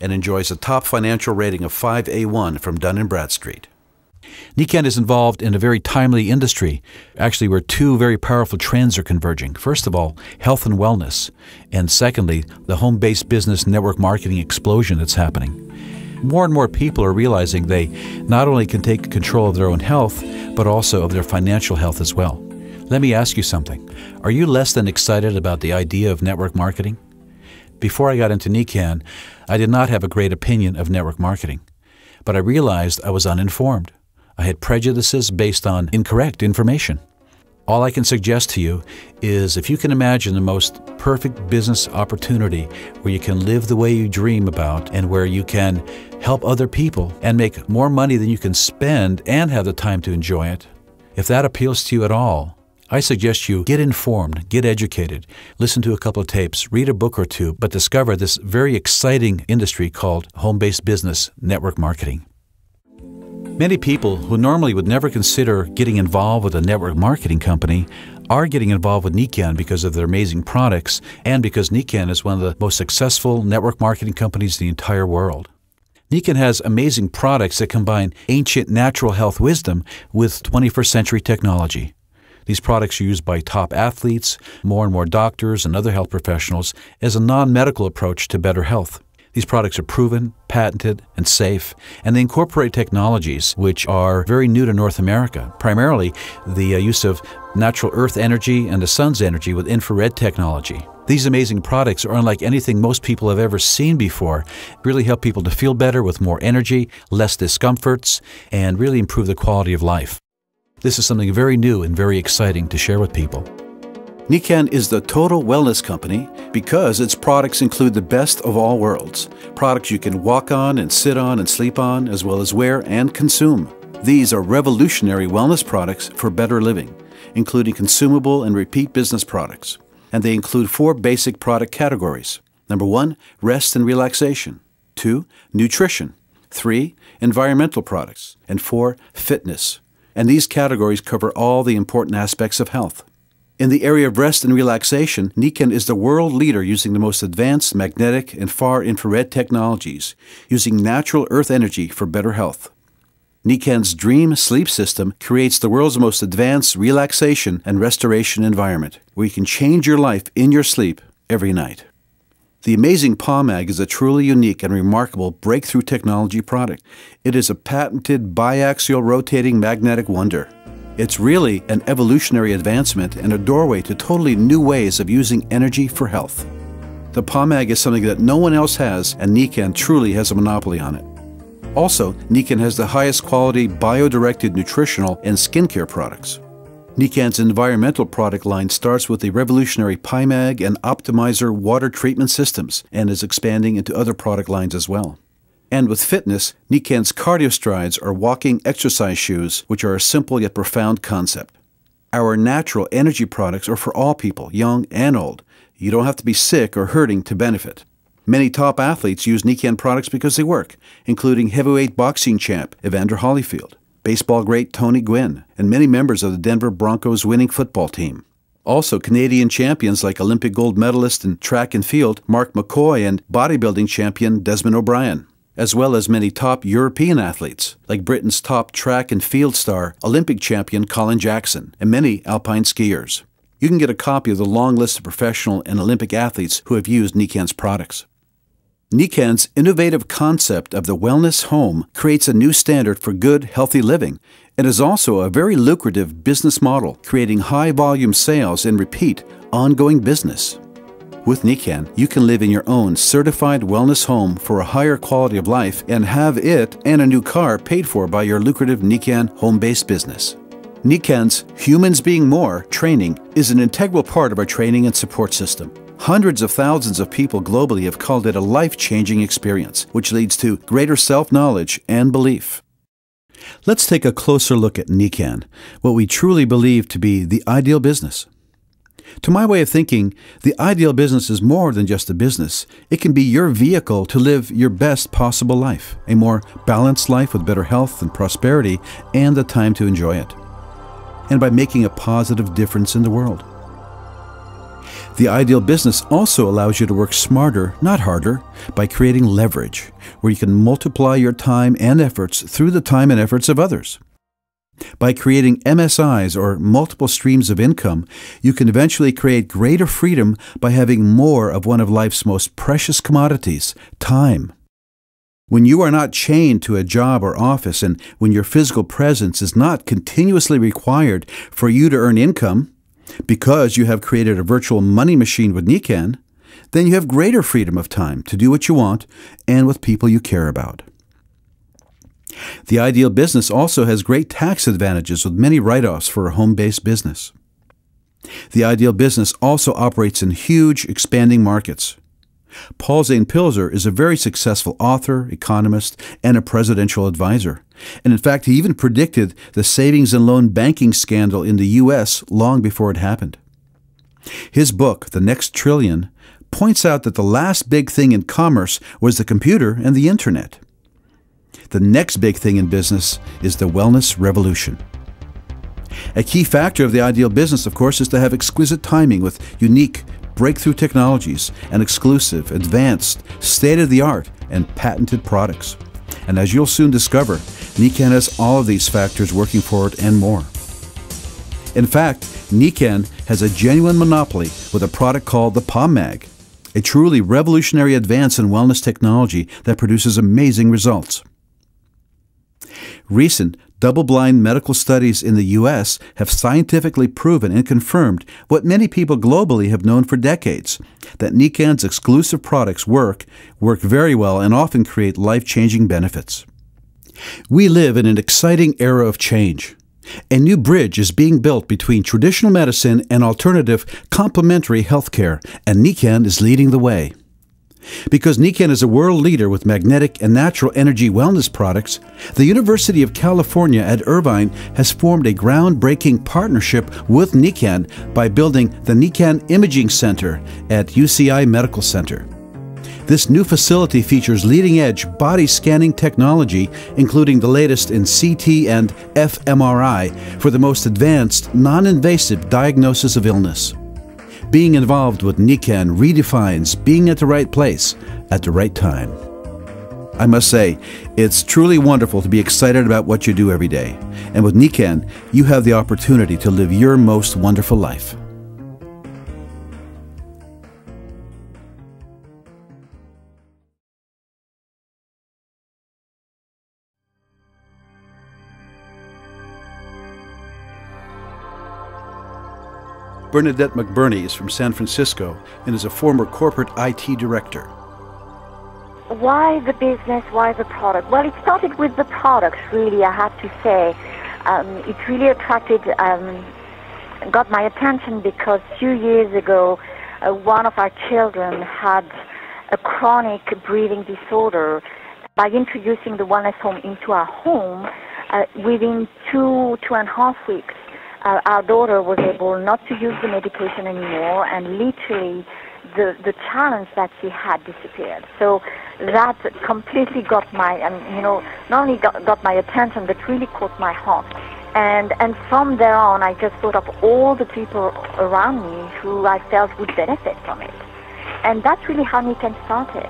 and enjoys a top financial rating of 5A1 from Dun & Bradstreet. Nikken is involved in a very timely industry, actually where 2 very powerful trends are converging. First of all, health and wellness, and secondly, the home-based business network marketing explosion that's happening. More and more people are realizing they not only can take control of their own health, but also of their financial health as well. Let me ask you something. Are you less than excited about the idea of network marketing? Before I got into Nikken, I did not have a great opinion of network marketing, but I realized I was uninformed. I had prejudices based on incorrect information. All I can suggest to you is if you can imagine the most perfect business opportunity where you can live the way you dream about and where you can help other people and make more money than you can spend and have the time to enjoy it, if that appeals to you at all, I suggest you get informed, get educated, listen to a couple of tapes, read a book or 2, but discover this very exciting industry called home-based business network marketing. Many people who normally would never consider getting involved with a network marketing company are getting involved with Nikken because of their amazing products and because Nikken is one of the most successful network marketing companies in the entire world. Nikken has amazing products that combine ancient natural health wisdom with 21st century technology. These products are used by top athletes, more and more doctors, and other health professionals as a non-medical approach to better health. These products are proven, patented, and safe, and they incorporate technologies which are very new to North America, primarily the use of natural earth energy and the sun's energy with infrared technology. These amazing products are unlike anything most people have ever seen before, really help people to feel better with more energy, less discomforts, and really improve the quality of life. This is something very new and very exciting to share with people. Nikken is the total wellness company because its products include the best of all worlds. Products you can walk on and sit on and sleep on, as well as wear and consume. These are revolutionary wellness products for better living, including consumable and repeat business products. And they include 4 basic product categories. Number 1, rest and relaxation. 2, nutrition. 3, environmental products. And 4, fitness. And these categories cover all the important aspects of health. In the area of rest and relaxation, Nikken is the world leader using the most advanced magnetic and far infrared technologies, using natural earth energy for better health. Nikken's Dream Sleep System creates the world's most advanced relaxation and restoration environment, where you can change your life in your sleep every night. The amazing POMAG is a truly unique and remarkable breakthrough technology product. It is a patented biaxial rotating magnetic wonder. It's really an evolutionary advancement and a doorway to totally new ways of using energy for health. The POMAG is something that no one else has, and Nikken truly has a monopoly on it. Also, Nikken has the highest quality bio-directed nutritional and skincare products. Nikken's environmental product line starts with the revolutionary PIMAG and Optimizer water treatment systems and is expanding into other product lines as well. And with fitness, Nikken's CardioStrides are walking exercise shoes, which are a simple yet profound concept. Our natural energy products are for all people, young and old. You don't have to be sick or hurting to benefit. Many top athletes use Nikken products because they work, including heavyweight boxing champ Evander Holyfield, baseball great Tony Gwynn, and many members of the Denver Broncos winning football team. Also, Canadian champions like Olympic gold medalist in track and field Mark McCoy and bodybuilding champion Desmond O'Brien, as well as many top European athletes like Britain's top track and field star, Olympic champion Colin Jackson, and many alpine skiers. you can get a copy of the long list of professional and Olympic athletes who have used Nikan's products. Nikan's innovative concept of the wellness home creates a new standard for good, healthy living and is also a very lucrative business model, creating high-volume sales and repeat, ongoing business. With Nikan, you can live in your own certified wellness home for a higher quality of life and have it and a new car paid for by your lucrative Nikan home-based business. Nikan's Humans Being More training is an integral part of our training and support system. Hundreds of thousands of people globally have called it a life-changing experience, which leads to greater self-knowledge and belief. Let's take a closer look at Nikan, what we truly believe to be the ideal business. To my way of thinking, the ideal business is more than just a business. It can be your vehicle to live your best possible life, a more balanced life with better health and prosperity and the time to enjoy it, and by making a positive difference in the world. The ideal business also allows you to work smarter, not harder, by creating leverage, where you can multiply your time and efforts through the time and efforts of others. By creating MSIs, or multiple streams of income, you can eventually create greater freedom by having more of one of life's most precious commodities, time. When you are not chained to a job or office, and when your physical presence is not continuously required for you to earn income, because you have created a virtual money machine with Nikan, then you have greater freedom of time to do what you want and with people you care about. The ideal business also has great tax advantages with many write-offs for a home-based business. The ideal business also operates in huge, expanding markets. Paul Zane Pilzer is a very successful author, economist, and a presidential advisor. And in fact, he even predicted the savings and loan banking scandal in the U.S. long before it happened. His book, The Next Trillion, points out that the last big thing in commerce was the computer and the internet. The next big thing in business is the wellness revolution. A key factor of the ideal business, of course, is to have exquisite timing with unique, breakthrough technologies and exclusive, advanced, state-of-the-art, and patented products. And as you'll soon discover, Nikan has all of these factors working for it and more. In fact, Nikan has a genuine monopoly with a product called the PalmMag, a truly revolutionary advance in wellness technology that produces amazing results. Recent double-blind medical studies in the U.S. have scientifically proven and confirmed what many people globally have known for decades, that Nikan's exclusive products work very well and often create life-changing benefits. We live in an exciting era of change. A new bridge is being built between traditional medicine and alternative complementary healthcare, and Nikan is leading the way. Because Nikan is a world leader with magnetic and natural energy wellness products, the University of California at Irvine has formed a groundbreaking partnership with Nikan by building the Nikan Imaging Center at UCI Medical Center. This new facility features leading-edge body scanning technology, including the latest in CT and fMRI for the most advanced, non-invasive diagnosis of illness. Being involved with Nikan redefines being at the right place at the right time. I must say, it's truly wonderful to be excited about what you do every day. And with Nikan, you have the opportunity to live your most wonderful life. Bernadette McBurney is from San Francisco and is a former corporate IT director. Why the business? Why the product? Well, it started with the products, really, I have to say. It really got my attention because a few years ago, one of our children had a chronic breathing disorder. By introducing the wellness home into our home, within 2.5 weeks, our daughter was able not to use the medication anymore, and literally the challenge that she had disappeared. So that completely got my, not only got my attention, but really caught my heart. And from there on, I just thought of all the people around me who I felt would benefit from it. And that's really how Nikan started.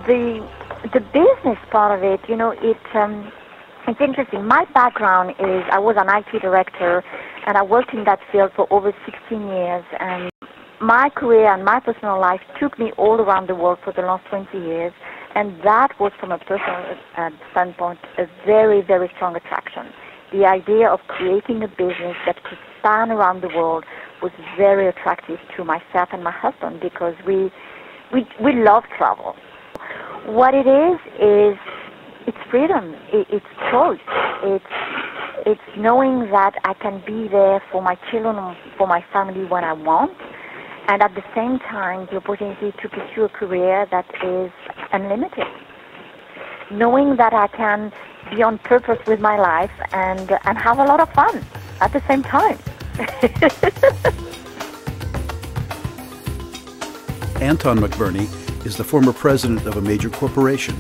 The business part of it, it's interesting. My background is I was an IT director And I worked in that field for over 16 years. And my career and my personal life took me all around the world for the last 20 years. And that was, from a personal standpoint, a very, very strong attraction. The idea of creating a business that could span around the world was very attractive to myself and my husband, because we love travel. What it is it's freedom, it's choice, it's knowing that I can be there for my children, for my family when I want, and at the same time the opportunity to pursue a career that is unlimited. Knowing that I can be on purpose with my life and have a lot of fun at the same time. Anton McBurney is the former president of a major corporation,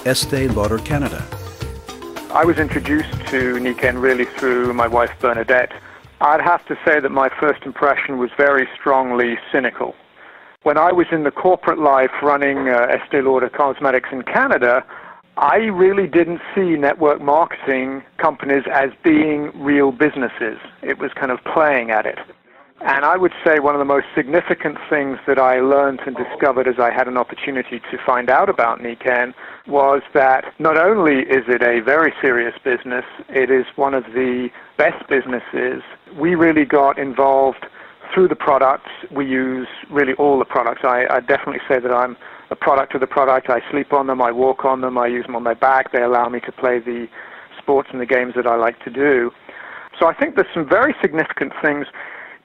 Estée Lauder Canada. I was introduced to Nikken really through my wife Bernadette. I'd have to say that my first impression was very strongly cynical. When I was in the corporate life running Estée Lauder Cosmetics in Canada, I really didn't see network marketing companies as being real businesses. It was kind of playing at it. And I would say one of the most significant things that I learned and discovered as I had an opportunity to find out about Nikken was that not only is it a very serious business, it is one of the best businesses. We really got involved through the products. We use really all the products. I definitely say that I'm a product of the product. I sleep on them, I walk on them, I use them on my back. They allow me to play the sports and the games that I like to do. So I think there's some very significant things.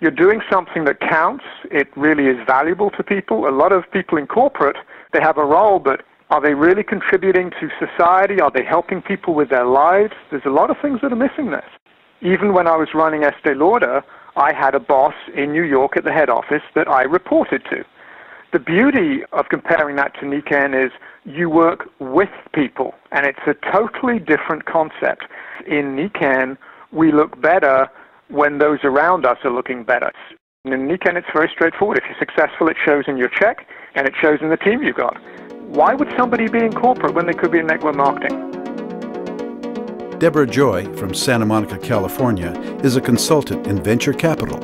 You're doing something that counts. It really is valuable to people. A lot of people in corporate, they have a role, but are they really contributing to society? Are they helping people with their lives? There's a lot of things that are missing there. Even when I was running Estée Lauder, I had a boss in New York at the head office that I reported to. The beauty of comparing that to Nikken is you work with people, and it's a totally different concept. In Nikken, we look better when those around us are looking better. And in Nikken, it's very straightforward. If you're successful, it shows in your check, and it shows in the team you've got. Why would somebody be in corporate when they could be in network marketing? Deborah Joy from Santa Monica, California, is a consultant in venture capital.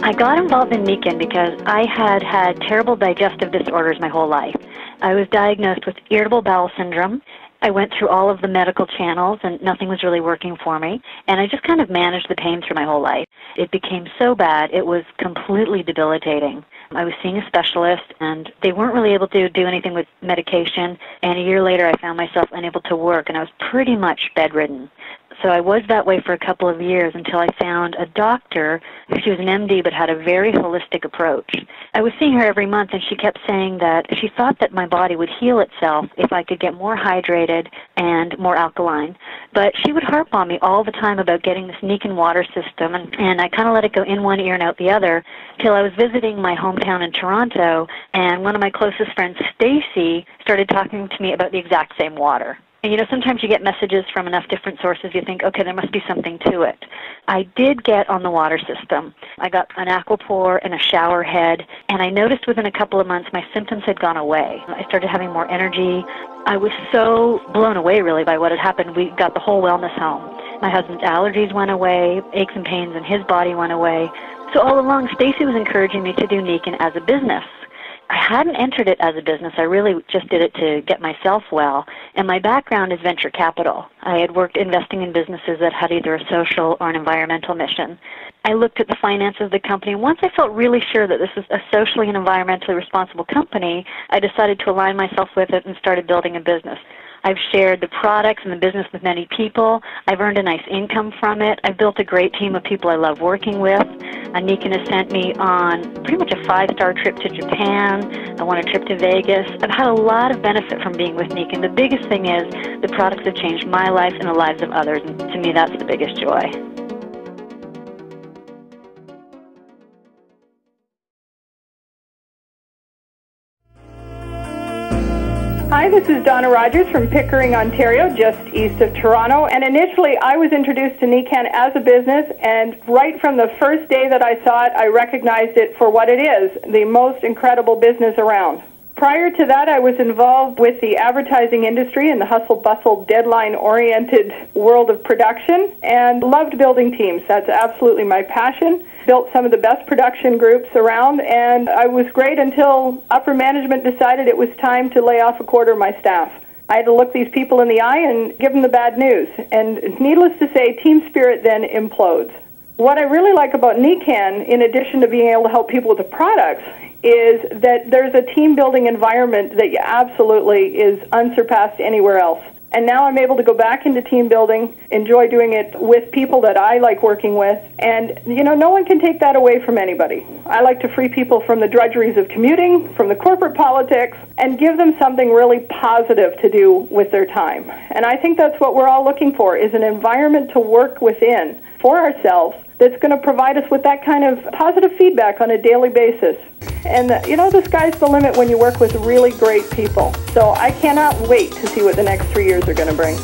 I got involved in Nikken because I had had terrible digestive disorders my whole life. I was diagnosed with irritable bowel syndrome. I went through all of the medical channels and nothing was really working for me. And I just kind of managed the pain through my whole life. It became so bad, it was completely debilitating. I was seeing a specialist and they weren't really able to do anything with medication. And a year later I found myself unable to work and I was pretty much bedridden. So I was that way for a couple of years until I found a doctor. She was an MD but had a very holistic approach. I was seeing her every month and she kept saying that she thought that my body would heal itself if I could get more hydrated and more alkaline. But she would harp on me all the time about getting this Nikken water system, and I kind of let it go in one ear and out the other till I was visiting my hometown in Toronto, and one of my closest friends, Stacy, started talking to me about the exact same water. And, you know, sometimes you get messages from enough different sources, you think, okay, there must be something to it. I did get on the water system. I got an Aquaphor and a shower head, and I noticed within a couple of months my symptoms had gone away. I started having more energy. I was so blown away, really, by what had happened. We got the whole wellness home. My husband's allergies went away, aches and pains in his body went away. So all along, Stacy was encouraging me to do Nikken as a business. I hadn't entered it as a business. I really just did it to get myself well. And my background is venture capital. I had worked investing in businesses that had either a social or an environmental mission. I looked at the finances of the company, and once I felt really sure that this is a socially and environmentally responsible company, I decided to align myself with it and started building a business. I've shared the products and the business with many people. I've earned a nice income from it. I've built a great team of people I love working with. Nikken has sent me on pretty much a 5-star trip to Japan. I won a trip to Vegas. I've had a lot of benefit from being with Nikken. The biggest thing is the products have changed my life and the lives of others, and to me that's the biggest joy. Hi, this is Donna Rogers from Pickering, Ontario, just east of Toronto. And initially, I was introduced to Nikken as a business, and right from the first day that I saw it, I recognized it for what it is, the most incredible business around. Prior to that, I was involved with the advertising industry in the hustle-bustle, deadline-oriented world of production and loved building teams. That's absolutely my passion. Built some of the best production groups around, and I was great until upper management decided it was time to lay off a quarter of my staff. I had to look these people in the eye and give them the bad news. And needless to say, team spirit then implodes. What I really like about NECANN, in addition to being able to help people with the products, is that there's a team-building environment that absolutely is unsurpassed anywhere else. And now I'm able to go back into team building, enjoy doing it with people that I like working with, and, you know, no one can take that away from anybody. I like to free people from the drudgeries of commuting, from the corporate politics, and give them something really positive to do with their time. And I think that's what we're all looking for, is an environment to work within for ourselves that's going to provide us with that kind of positive feedback on a daily basis. And, you know, the sky's the limit when you work with really great people. So I cannot wait to see what the next 3 years are going to bring.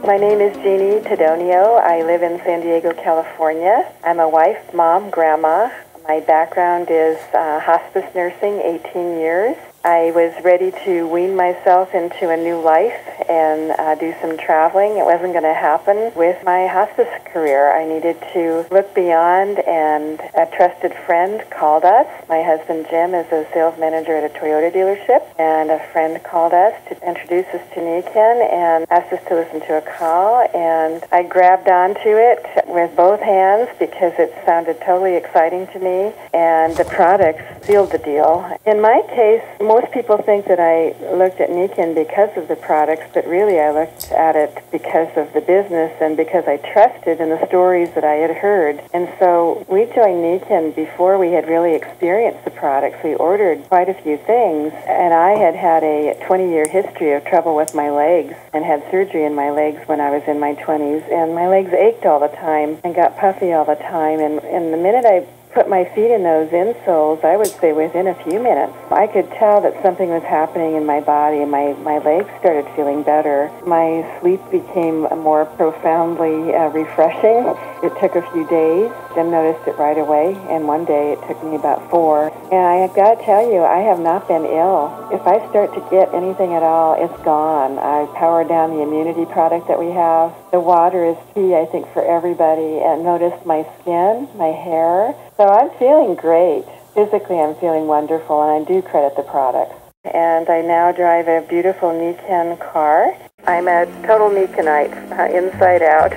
My name is Jeannie Tedonio. I live in San Diego, California. I'm a wife, mom, grandma. My background is hospice nursing, 18 years. I was ready to wean myself into a new life and do some traveling. It wasn't going to happen with my hospice career. I needed to look beyond, and a trusted friend called us. My husband, Jim, is a sales manager at a Toyota dealership, and a friend called us to introduce us to NECANN and asked us to listen to a call, and I grabbed onto it with both hands because it sounded totally exciting to me, and the products sealed the deal. In my case, most people think that I looked at NECANN because of the products, but really I looked at it because of the business and because I trusted in the stories that I had heard. And so we joined NECANN before we had really experienced the products. We ordered quite a few things, and I had had a 20-year history of trouble with my legs and had surgery in my legs when I was in my 20s, and my legs ached all the time and got puffy all the time, and the minute I put my feet in those insoles, I would say within a few minutes, I could tell that something was happening in my body, and my legs started feeling better. My sleep became more profoundly refreshing. It took a few days. Jim noticed it right away, and one day it took me about 4. And I got to tell you, I have not been ill. If I start to get anything at all, it's gone. I power down the immunity product that we have. The water is key, I think, for everybody. And notice my skin, my hair. So I'm feeling great. Physically, I'm feeling wonderful, and I do credit the products. And I now drive a beautiful NECANN car. I'm a total NECANNite, inside out.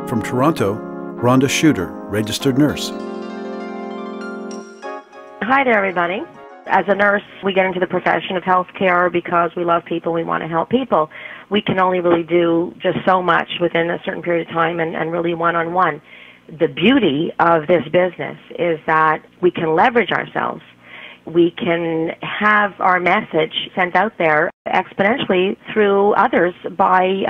From Toronto, Rhonda Shooter, registered nurse. Hi there, everybody. As a nurse, we get into the profession of healthcare because we love people, we want to help people. We can only really do just so much within a certain period of time and really one-on-one. The beauty of this business is that we can leverage ourselves. We can have our message sent out there exponentially through others by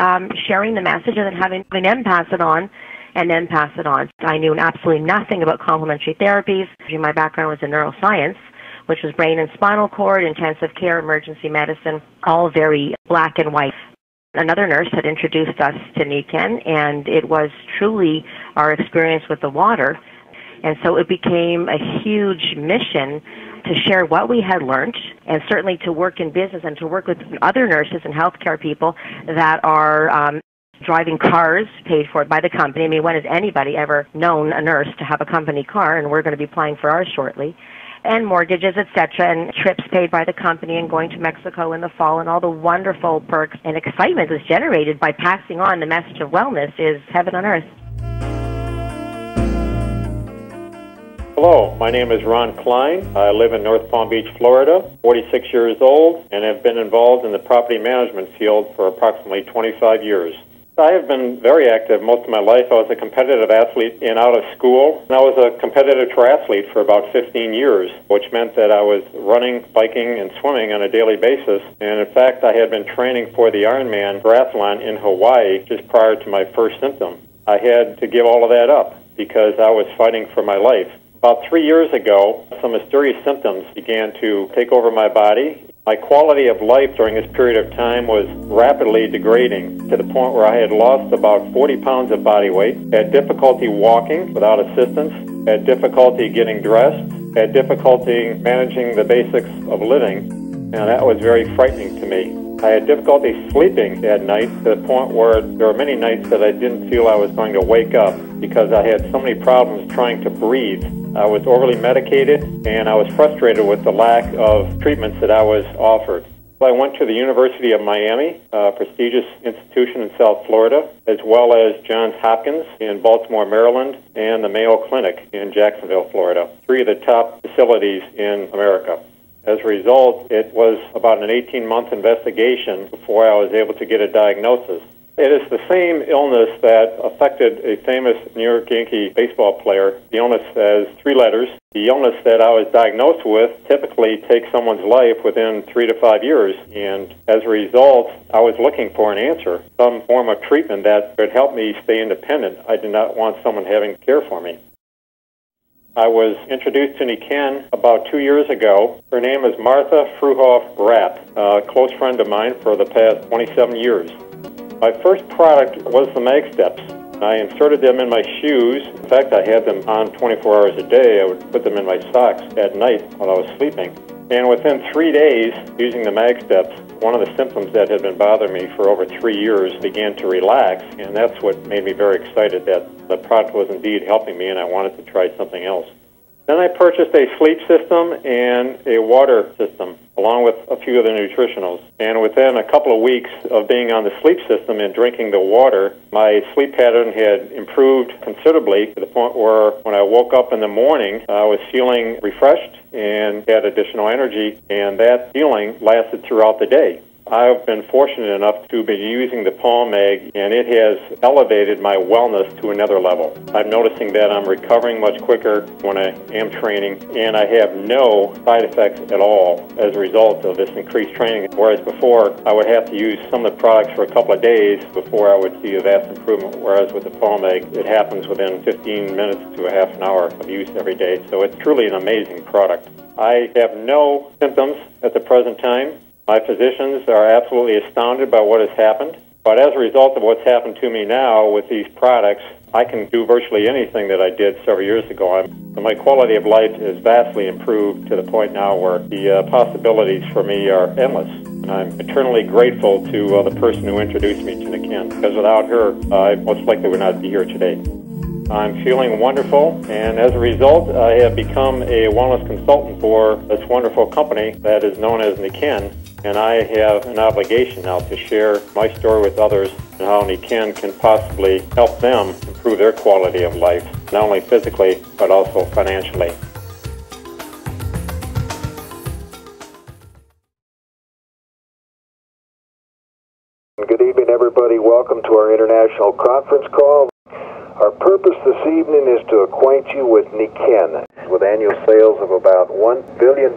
sharing the message and then having them pass it on and then pass it on. I knew absolutely nothing about complementary therapies. My background was in neuroscience, which was brain and spinal cord, intensive care, emergency medicine, all very black and white. Another nurse had introduced us to NECANN, and it was truly our experience with the water. And so it became a huge mission to share what we had learned, and certainly to work in business and to work with other nurses and healthcare people that are driving cars paid for by the company. I mean, when has anybody ever known a nurse to have a company car? And we're going to be applying for ours shortly. And mortgages, etc., and trips paid by the company, and going to Mexico in the fall, and all the wonderful perks and excitement that's generated by passing on the message of wellness is heaven on earth. Hello, my name is Ron Klein. I live in North Palm Beach, Florida, 46 years old, and have been involved in the property management field for approximately 25 years. I have been very active most of my life. I was a competitive athlete in out of school, and I was a competitive triathlete for about 15 years, which meant that I was running, biking, and swimming on a daily basis. And in fact, I had been training for the Ironman triathlon in Hawaii just prior to my first symptom. I had to give all of that up because I was fighting for my life. About 3 years ago, some mysterious symptoms began to take over my body. My quality of life during this period of time was rapidly degrading to the point where I had lost about 40 pounds of body weight, had difficulty walking without assistance, had difficulty getting dressed, had difficulty managing the basics of living, and that was very frightening to me. I had difficulty sleeping at night to the point where there were many nights that I didn't feel I was going to wake up because I had so many problems trying to breathe. I was overly medicated, and I was frustrated with the lack of treatments that I was offered. I went to the University of Miami, a prestigious institution in South Florida, as well as Johns Hopkins in Baltimore, Maryland, and the Mayo Clinic in Jacksonville, Florida, 3 of the top facilities in America. As a result, it was about an 18-month investigation before I was able to get a diagnosis. It is the same illness that affected a famous New York Yankee baseball player. The illness has 3 letters. The illness that I was diagnosed with typically takes someone's life within 3 to 5 years, and as a result, I was looking for an answer, some form of treatment that could help me stay independent. I did not want someone having to care for me. I was introduced to Nikken about 2 years ago. Her name is Martha Fruhoff-Rapp, a close friend of mine for the past 27 years. My first product was the Mag Steps. I inserted them in my shoes. In fact, I had them on 24 hours a day. I would put them in my socks at night while I was sleeping. And within 3 days, using the Mag Steps, one of the symptoms that had been bothering me for over 3 years began to relax, and that's what made me very excited that the product was indeed helping me, and I wanted to try something else. Then I purchased a sleep system and a water system, along with a few of the nutritionals. And within a couple of weeks of being on the sleep system and drinking the water, my sleep pattern had improved considerably to the point where when I woke up in the morning, I was feeling refreshed and had additional energy, and that feeling lasted throughout the day. I've been fortunate enough to be using the Palm Mag, and it has elevated my wellness to another level. I'm noticing that I'm recovering much quicker when I am training, and I have no side effects at all as a result of this increased training, whereas before I would have to use some of the products for a couple of days before I would see a vast improvement, whereas with the Palm Mag, it happens within 15 minutes to a half an hour of use every day. So it's truly an amazing product. I have no symptoms at the present time. My physicians are absolutely astounded by what has happened. But as a result of what's happened to me now with these products, I can do virtually anything that I did several years ago. My quality of life is vastly improved to the point now where the possibilities for me are endless. And I'm eternally grateful to the person who introduced me to Nikken, because without her, I most likely would not be here today. I'm feeling wonderful, and as a result, I have become a wellness consultant for this wonderful company that is known as Nikken. And I have an obligation now to share my story with others and how Nikken can possibly help them improve their quality of life, not only physically, but also financially. Good evening, everybody. Welcome to our international conference call. Our purpose this evening is to acquaint you with Nikken, with annual sales of about $1 billion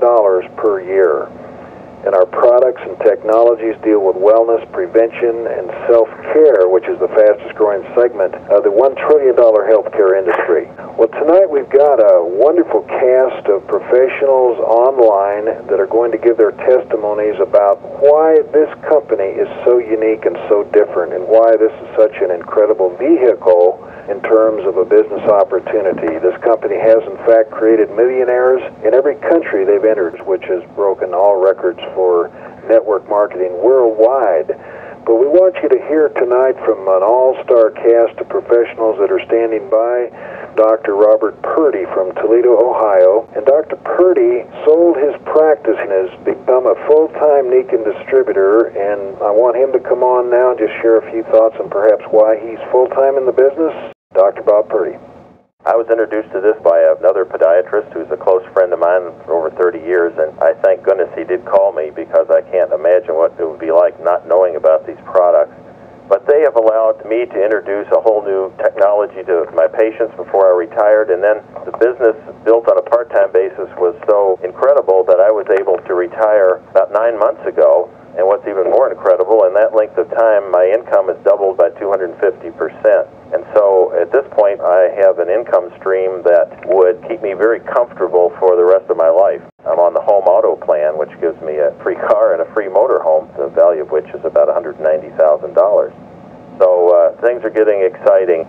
per year. And our products and technologies deal with wellness, prevention, and self-care, which is the fastest growing segment of the $1 trillion healthcare industry. Well, tonight we've got a wonderful cast of professionals online that are going to give their testimonies about why this company is so unique and so different, and why this is such an incredible vehicle in terms of a business opportunity. This company has, in fact, created millionaires in every country they've entered, which has broken all records for network marketing worldwide. But we want you to hear tonight from an all-star cast of professionals that are standing by. Dr. Robert Purdy from Toledo, Ohio. And Dr. Purdy sold his practice and has become a full-time Nikken distributor. And I want him to come on now and just share a few thoughts on perhaps why he's full-time in the business. Dr. Bob Purdy. I was introduced to this by another podiatrist who's a close friend of mine for over 30 years, and I thank goodness he did call me, because I can't imagine what it would be like not knowing about these products. But they have allowed me to introduce a whole new technology to my patients before I retired, and then the business built on a part-time basis was so incredible that I was able to retire about 9 months ago. And what's even more incredible, in that length of time, my income has doubled by 250%. And so at this point, I have an income stream that would keep me very comfortable for the rest of my life. I'm on the home auto plan, which gives me a free car and a free motorhome, the value of which is about $190,000. So things are getting exciting.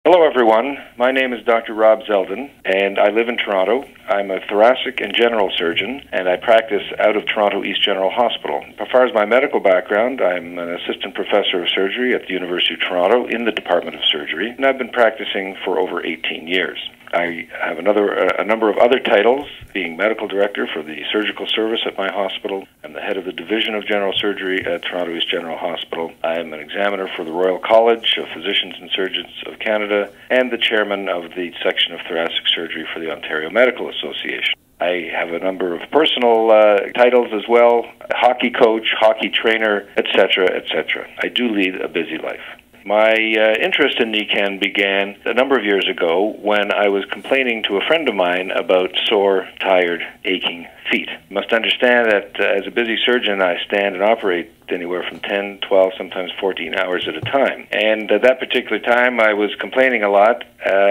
Hello everyone, my name is Dr. Rob Zeldin and I live in Toronto. I'm a thoracic and general surgeon and I practice out of Toronto East General Hospital. As far as my medical background, I'm an assistant professor of surgery at the University of Toronto in the Department of Surgery, and I've been practicing for over 18 years. I have a number of other titles, being medical director for the surgical service at my hospital. I'm the head of the Division of General Surgery at Toronto East General Hospital. I am an examiner for the Royal College of Physicians and Surgeons of Canada and the chairman of the section of thoracic surgery for the Ontario Medical Association. I have a number of personal titles as well, hockey coach, hockey trainer, etc., etc. I do lead a busy life. My interest in NICAN began a number of years ago when I was complaining to a friend of mine about sore, tired, aching feet. You must understand that as a busy surgeon, I stand and operate anywhere from 10, 12, sometimes 14 hours at a time. And at that particular time, I was complaining a lot,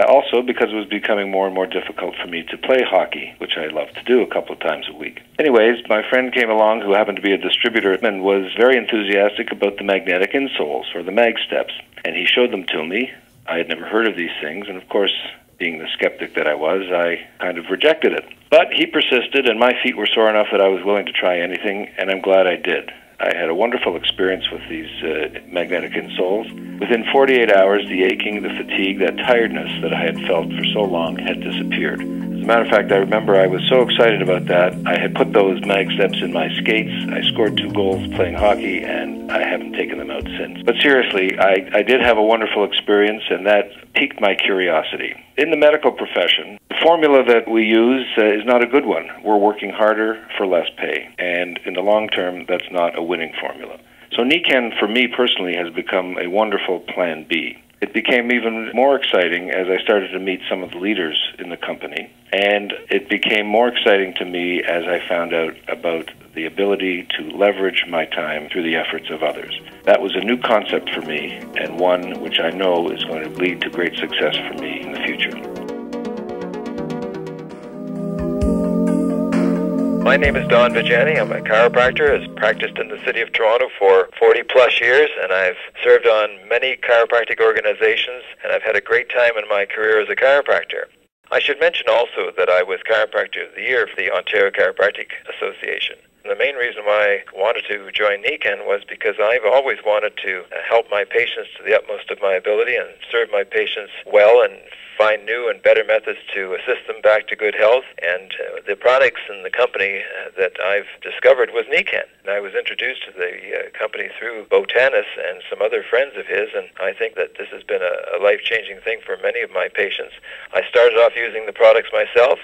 also because it was becoming more and more difficult for me to play hockey, which I love to do a couple of times a week. Anyways, my friend came along who happened to be a distributor and was very enthusiastic about the magnetic insoles, or the mag steps, and he showed them to me. I had never heard of these things, and of course, being the skeptic that I was, I kind of rejected it. But he persisted, and my feet were sore enough that I was willing to try anything, and I'm glad I did. I had a wonderful experience with these magnetic insoles. Within 48 hours, the aching, the fatigue, that tiredness that I had felt for so long had disappeared. As a matter of fact, I remember I was so excited about that, I had put those mag steps in my skates. I scored 2 goals playing hockey, and I haven't taken them out since. But seriously, I did have a wonderful experience, and that piqued my curiosity. In the medical profession, the formula that we use is not a good one. We're working harder for less pay, and in the long term, that's not a winning formula. So NICAN, for me personally, has become a wonderful plan B. It became even more exciting as I started to meet some of the leaders in the company, and it became more exciting to me as I found out about the ability to leverage my time through the efforts of others. That was a new concept for me, and one which I know is going to lead to great success for me in the future. My name is Don Vijani. I'm a chiropractor. I've practiced in the city of Toronto for 40-plus years, and I've served on many chiropractic organizations, and I've had a great time in my career as a chiropractor. I should mention also that I was Chiropractor of the Year for the Ontario Chiropractic Association. The main reason why I wanted to join NICAN was because I've always wanted to help my patients to the utmost of my ability and serve my patients well and find new and better methods to assist them back to good health. And the products and the company that I've discovered was NICAN. And I was introduced to the company through Bo Tanis and some other friends of his, and I think that this has been a life-changing thing for many of my patients. I started off using the products myself,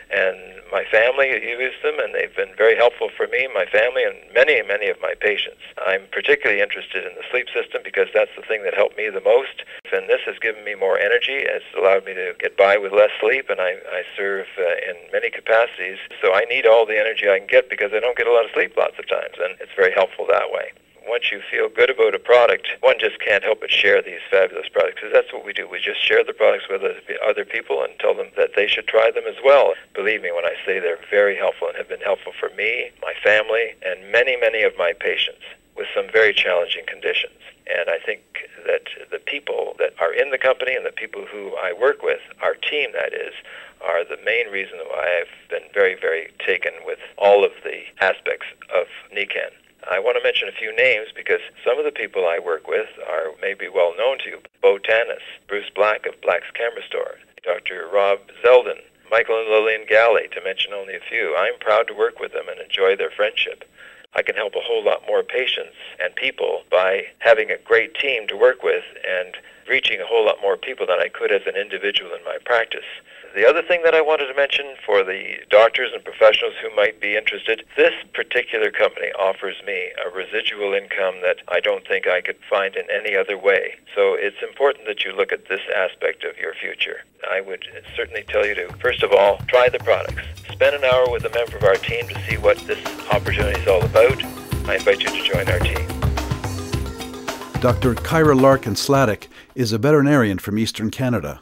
and my family used them, and they've been very helpful for me, my family, and many, many of my patients. I'm particularly interested in the sleep system because that's the thing that helped me the most, and this has given me more energy. It's allowed me to get by with less sleep, and I serve in many capacities, so I need all the energy I can get because I don't get a lot of sleep lots of times, and it's very helpful that way. Once you feel good about a product, one just can't help but share these fabulous products, because that's what we do. We just share the products with other people and tell them that they should try them as well. Believe me when I say they're very helpful and have been helpful for me, my family, and many, many of my patients with some very challenging conditions. And I think that the people that are in the company and the people who I work with, our team that is, are the main reason why I've been very, very taken with all of the aspects of NICAN. I want to mention a few names because some of the people I work with are maybe well known to you. Bo Tanis, Bruce Black of Black's Camera Store, Dr. Rob Zeldin, Michael and Lillian Galley, to mention only a few. I'm proud to work with them and enjoy their friendship. I can help a whole lot more patients and people by having a great team to work with and reaching a whole lot more people than I could as an individual in my practice. The other thing that I wanted to mention for the doctors and professionals who might be interested, this particular company offers me a residual income that I don't think I could find in any other way. So it's important that you look at this aspect of your future. I would certainly tell you to, first of all, try the products. Spend an hour with a member of our team to see what this opportunity is all about. I invite you to join our team. Dr. Kyra Larkin Sladek is a veterinarian from Eastern Canada.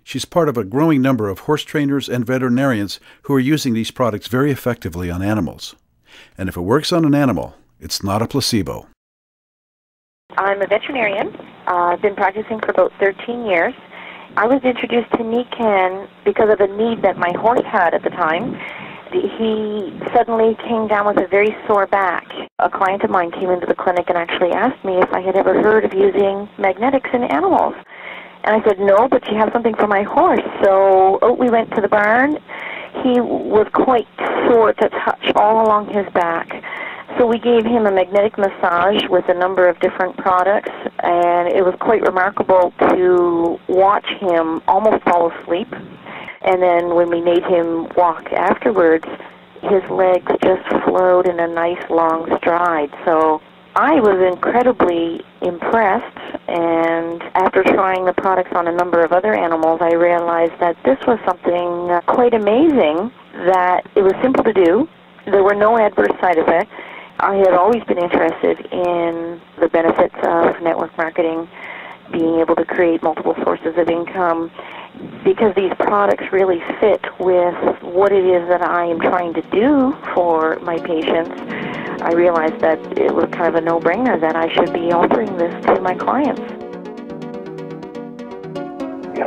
She's part of a growing number of horse trainers and veterinarians who are using these products very effectively on animals. And if it works on an animal, it's not a placebo. I'm a veterinarian. I've been practicing for about 13 years. I was introduced to Nikken because of a need that my horse had at the time. He suddenly came down with a very sore back. A client of mine came into the clinic and actually asked me if I had ever heard of using magnetics in animals. And I said, no, but you have something for my horse. So we went to the barn. He was quite sore to touch all along his back. So we gave him a magnetic massage with a number of different products, and it was quite remarkable to watch him almost fall asleep. And then when we made him walk afterwards, his legs just flowed in a nice long stride. So I was incredibly impressed, and after trying the products on a number of other animals, I realized that this was something quite amazing, that it was simple to do. There were no adverse side effects. I had always been interested in the benefits of network marketing, being able to create multiple sources of income, because these products really fit with what it is that I am trying to do for my patients. I realized that it was kind of a no-brainer that I should be offering this to my clients.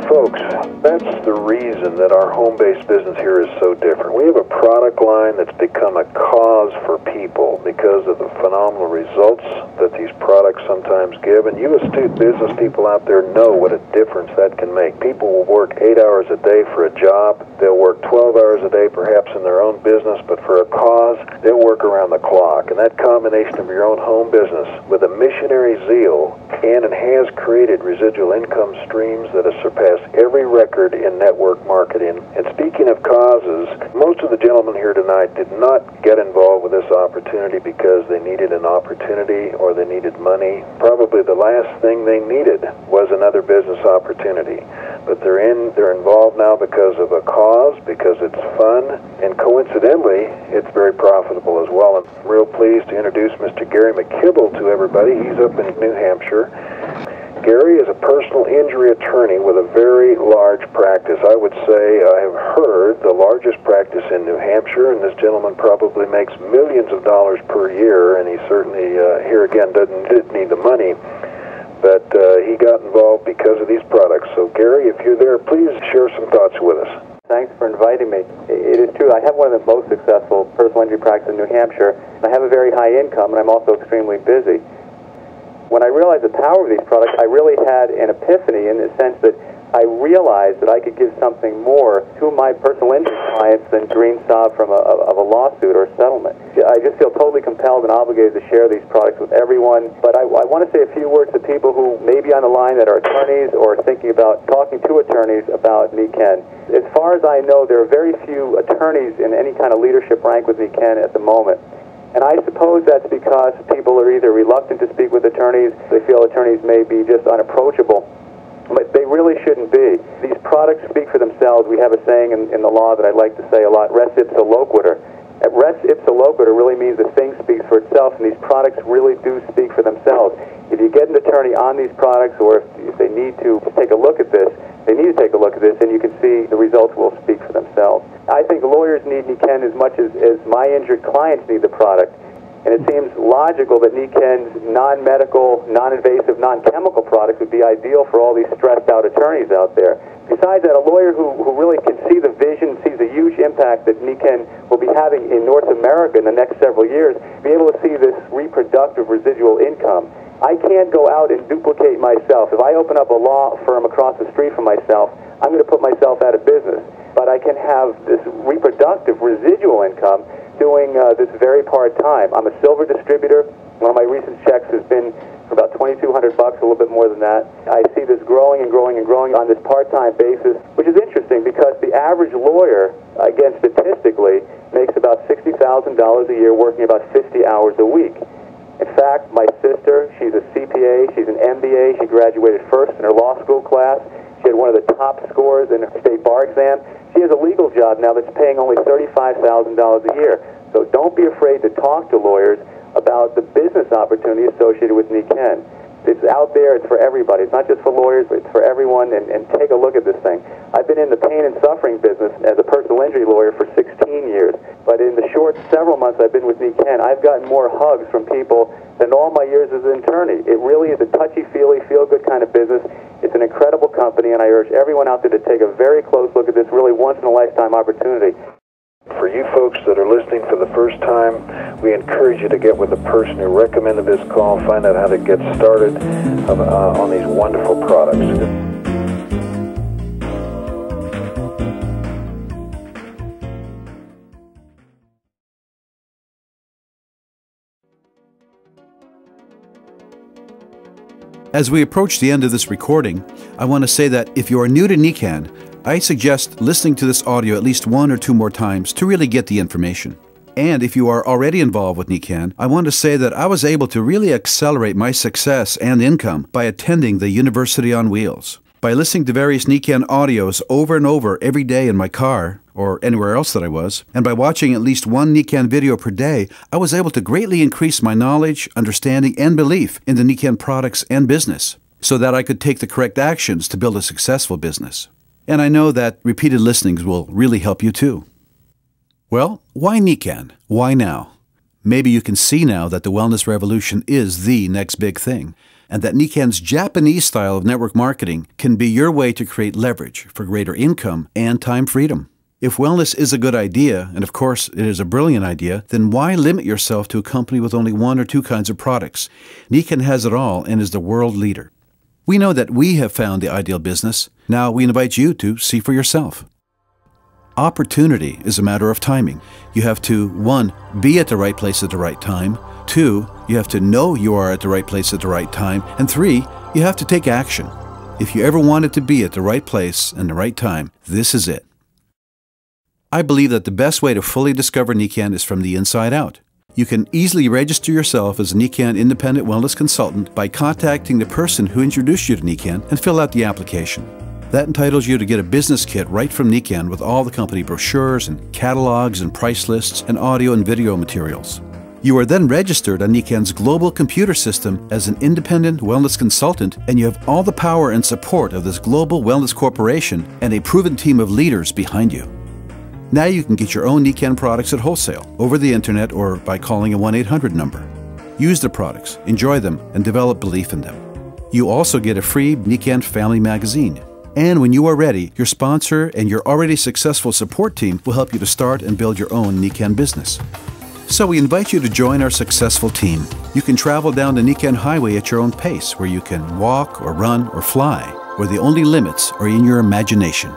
Folks, that's the reason that our home-based business here is so different. We have a product line that's become a cause for people because of the phenomenal results that these products sometimes give. And you astute business people out there know what a difference that can make. People will work 8 hours a day for a job. They'll work 12 hours a day perhaps in their own business, but for a cause, they'll work around the clock. And that combination of your own home business with a missionary zeal can and has created residual income streams that have surpassed every record in network marketing. And speaking of causes, most of the gentlemen here tonight did not get involved with this opportunity because they needed an opportunity or they needed money. Probably the last thing they needed was another business opportunity. But they're involved now because of a cause, because it's fun, and coincidentally, it's very profitable as well. I'm real pleased to introduce Mr. Gary McKibble to everybody. He's up in New Hampshire. Gary is a personal injury attorney with a very large practice. I would say I have heard the largest practice in New Hampshire, and this gentleman probably makes millions of dollars per year, and he certainly, here again, didn't need the money. But he got involved because of these products. So, Gary, if you're there, please share some thoughts with us. Thanks for inviting me. It is true, I have one of the most successful personal injury practices in New Hampshire. I have a very high income, and I'm also extremely busy. When I realized the power of these products, I really had an epiphany in the sense that I realized that I could give something more to my personal injury clients than dreams saw from a lawsuit or a settlement. I just feel totally compelled and obligated to share these products with everyone. But I want to say a few words to people who may be on the line that are attorneys or thinking about talking to attorneys about Nikken. As far as I know, there are very few attorneys in any kind of leadership rank with Nikken at the moment. And I suppose that's because people are either reluctant to speak with attorneys, they feel attorneys may be just unapproachable, but they really shouldn't be. These products speak for themselves. We have a saying in the law that I like to say a lot, res ipsa loquitur. Res ipsa loquitur really means the thing speaks for itself, and these products really do speak for themselves. If you get an attorney on these products, or if they need to take a look at this, they need to take a look at this, and you can see the results will speak for themselves. I think lawyers need Nikken as much as my injured clients need the product. And it seems logical that Nikken's non-medical, non-invasive, non-chemical products would be ideal for all these stressed-out attorneys out there. Besides that, a lawyer who really can see the vision, sees the huge impact that Nikken will be having in North America in the next several years, be able to see this reproductive residual income. I can't go out and duplicate myself. If I open up a law firm across the street from myself, I'm going to put myself out of business. But I can have this reproductive residual income doing this very part-time. I'm a silver distributor. One of my recent checks has been for about $2,200, a little bit more than that. I see this growing and growing and growing on this part-time basis, which is interesting because the average lawyer, again, statistically, makes about $60,000 a year working about 50 hours a week. In fact, my sister, she's a CPA, she's an MBA, she graduated first in her law school class. She had one of the top scores in her state bar exam. She has a legal job now that's paying only $35,000 a year. So don't be afraid to talk to lawyers about the business opportunity associated with Nikken. It's out there, it's for everybody. It's not just for lawyers, but it's for everyone, and take a look at this thing. I've been in the pain and suffering business as a personal injury lawyer for 16 years, but in the short several months I've been with Nikken, I've gotten more hugs from people than all my years as an attorney. It really is a touchy-feely, feel-good kind of business. It's an incredible company, and I urge everyone out there to take a very close look at this really once-in-a-lifetime opportunity. For you folks that are listening for the first time, we encourage you to get with the person who recommended this call, find out how to get started on these wonderful products. As we approach the end of this recording, I want to say that if you are new to Nikken, I suggest listening to this audio at least 1 or 2 more times to really get the information. And if you are already involved with Nikken, I want to say that I was able to really accelerate my success and income by attending the University on Wheels. By listening to various Nikken audios over and over every day in my car, or anywhere else that I was, and by watching at least 1 Nikken video per day, I was able to greatly increase my knowledge, understanding, and belief in the Nikken products and business, so that I could take the correct actions to build a successful business. And I know that repeated listenings will really help you too. Well, why Nikken? Why now? Maybe you can see now that the wellness revolution is the next big thing, and that Nikken's Japanese style of network marketing can be your way to create leverage for greater income and time freedom. If wellness is a good idea, and of course it is a brilliant idea, then why limit yourself to a company with only 1 or 2 kinds of products? Nikken has it all and is the world leader. We know that we have found the ideal business. Now we invite you to see for yourself. Opportunity is a matter of timing. You have to, 1, be at the right place at the right time. 2, you have to know you are at the right place at the right time. And 3, you have to take action. If you ever wanted to be at the right place and the right time, this is it. I believe that the best way to fully discover Nikken is from the inside out. You can easily register yourself as a Nikken Independent Wellness Consultant by contacting the person who introduced you to Nikken and fill out the application. That entitles you to get a business kit right from Nikken with all the company brochures and catalogs and price lists and audio and video materials. You are then registered on Nikken's global computer system as an independent wellness consultant, and you have all the power and support of this global wellness corporation and a proven team of leaders behind you. Now you can get your own Nikken products at wholesale, over the internet, or by calling a 1-800 number. Use the products, enjoy them, and develop belief in them. You also get a free Nikken Family Magazine. And when you are ready, your sponsor and your already successful support team will help you to start and build your own Nikken business. So we invite you to join our successful team. You can travel down the Nikken Highway at your own pace, where you can walk or run or fly, where the only limits are in your imagination.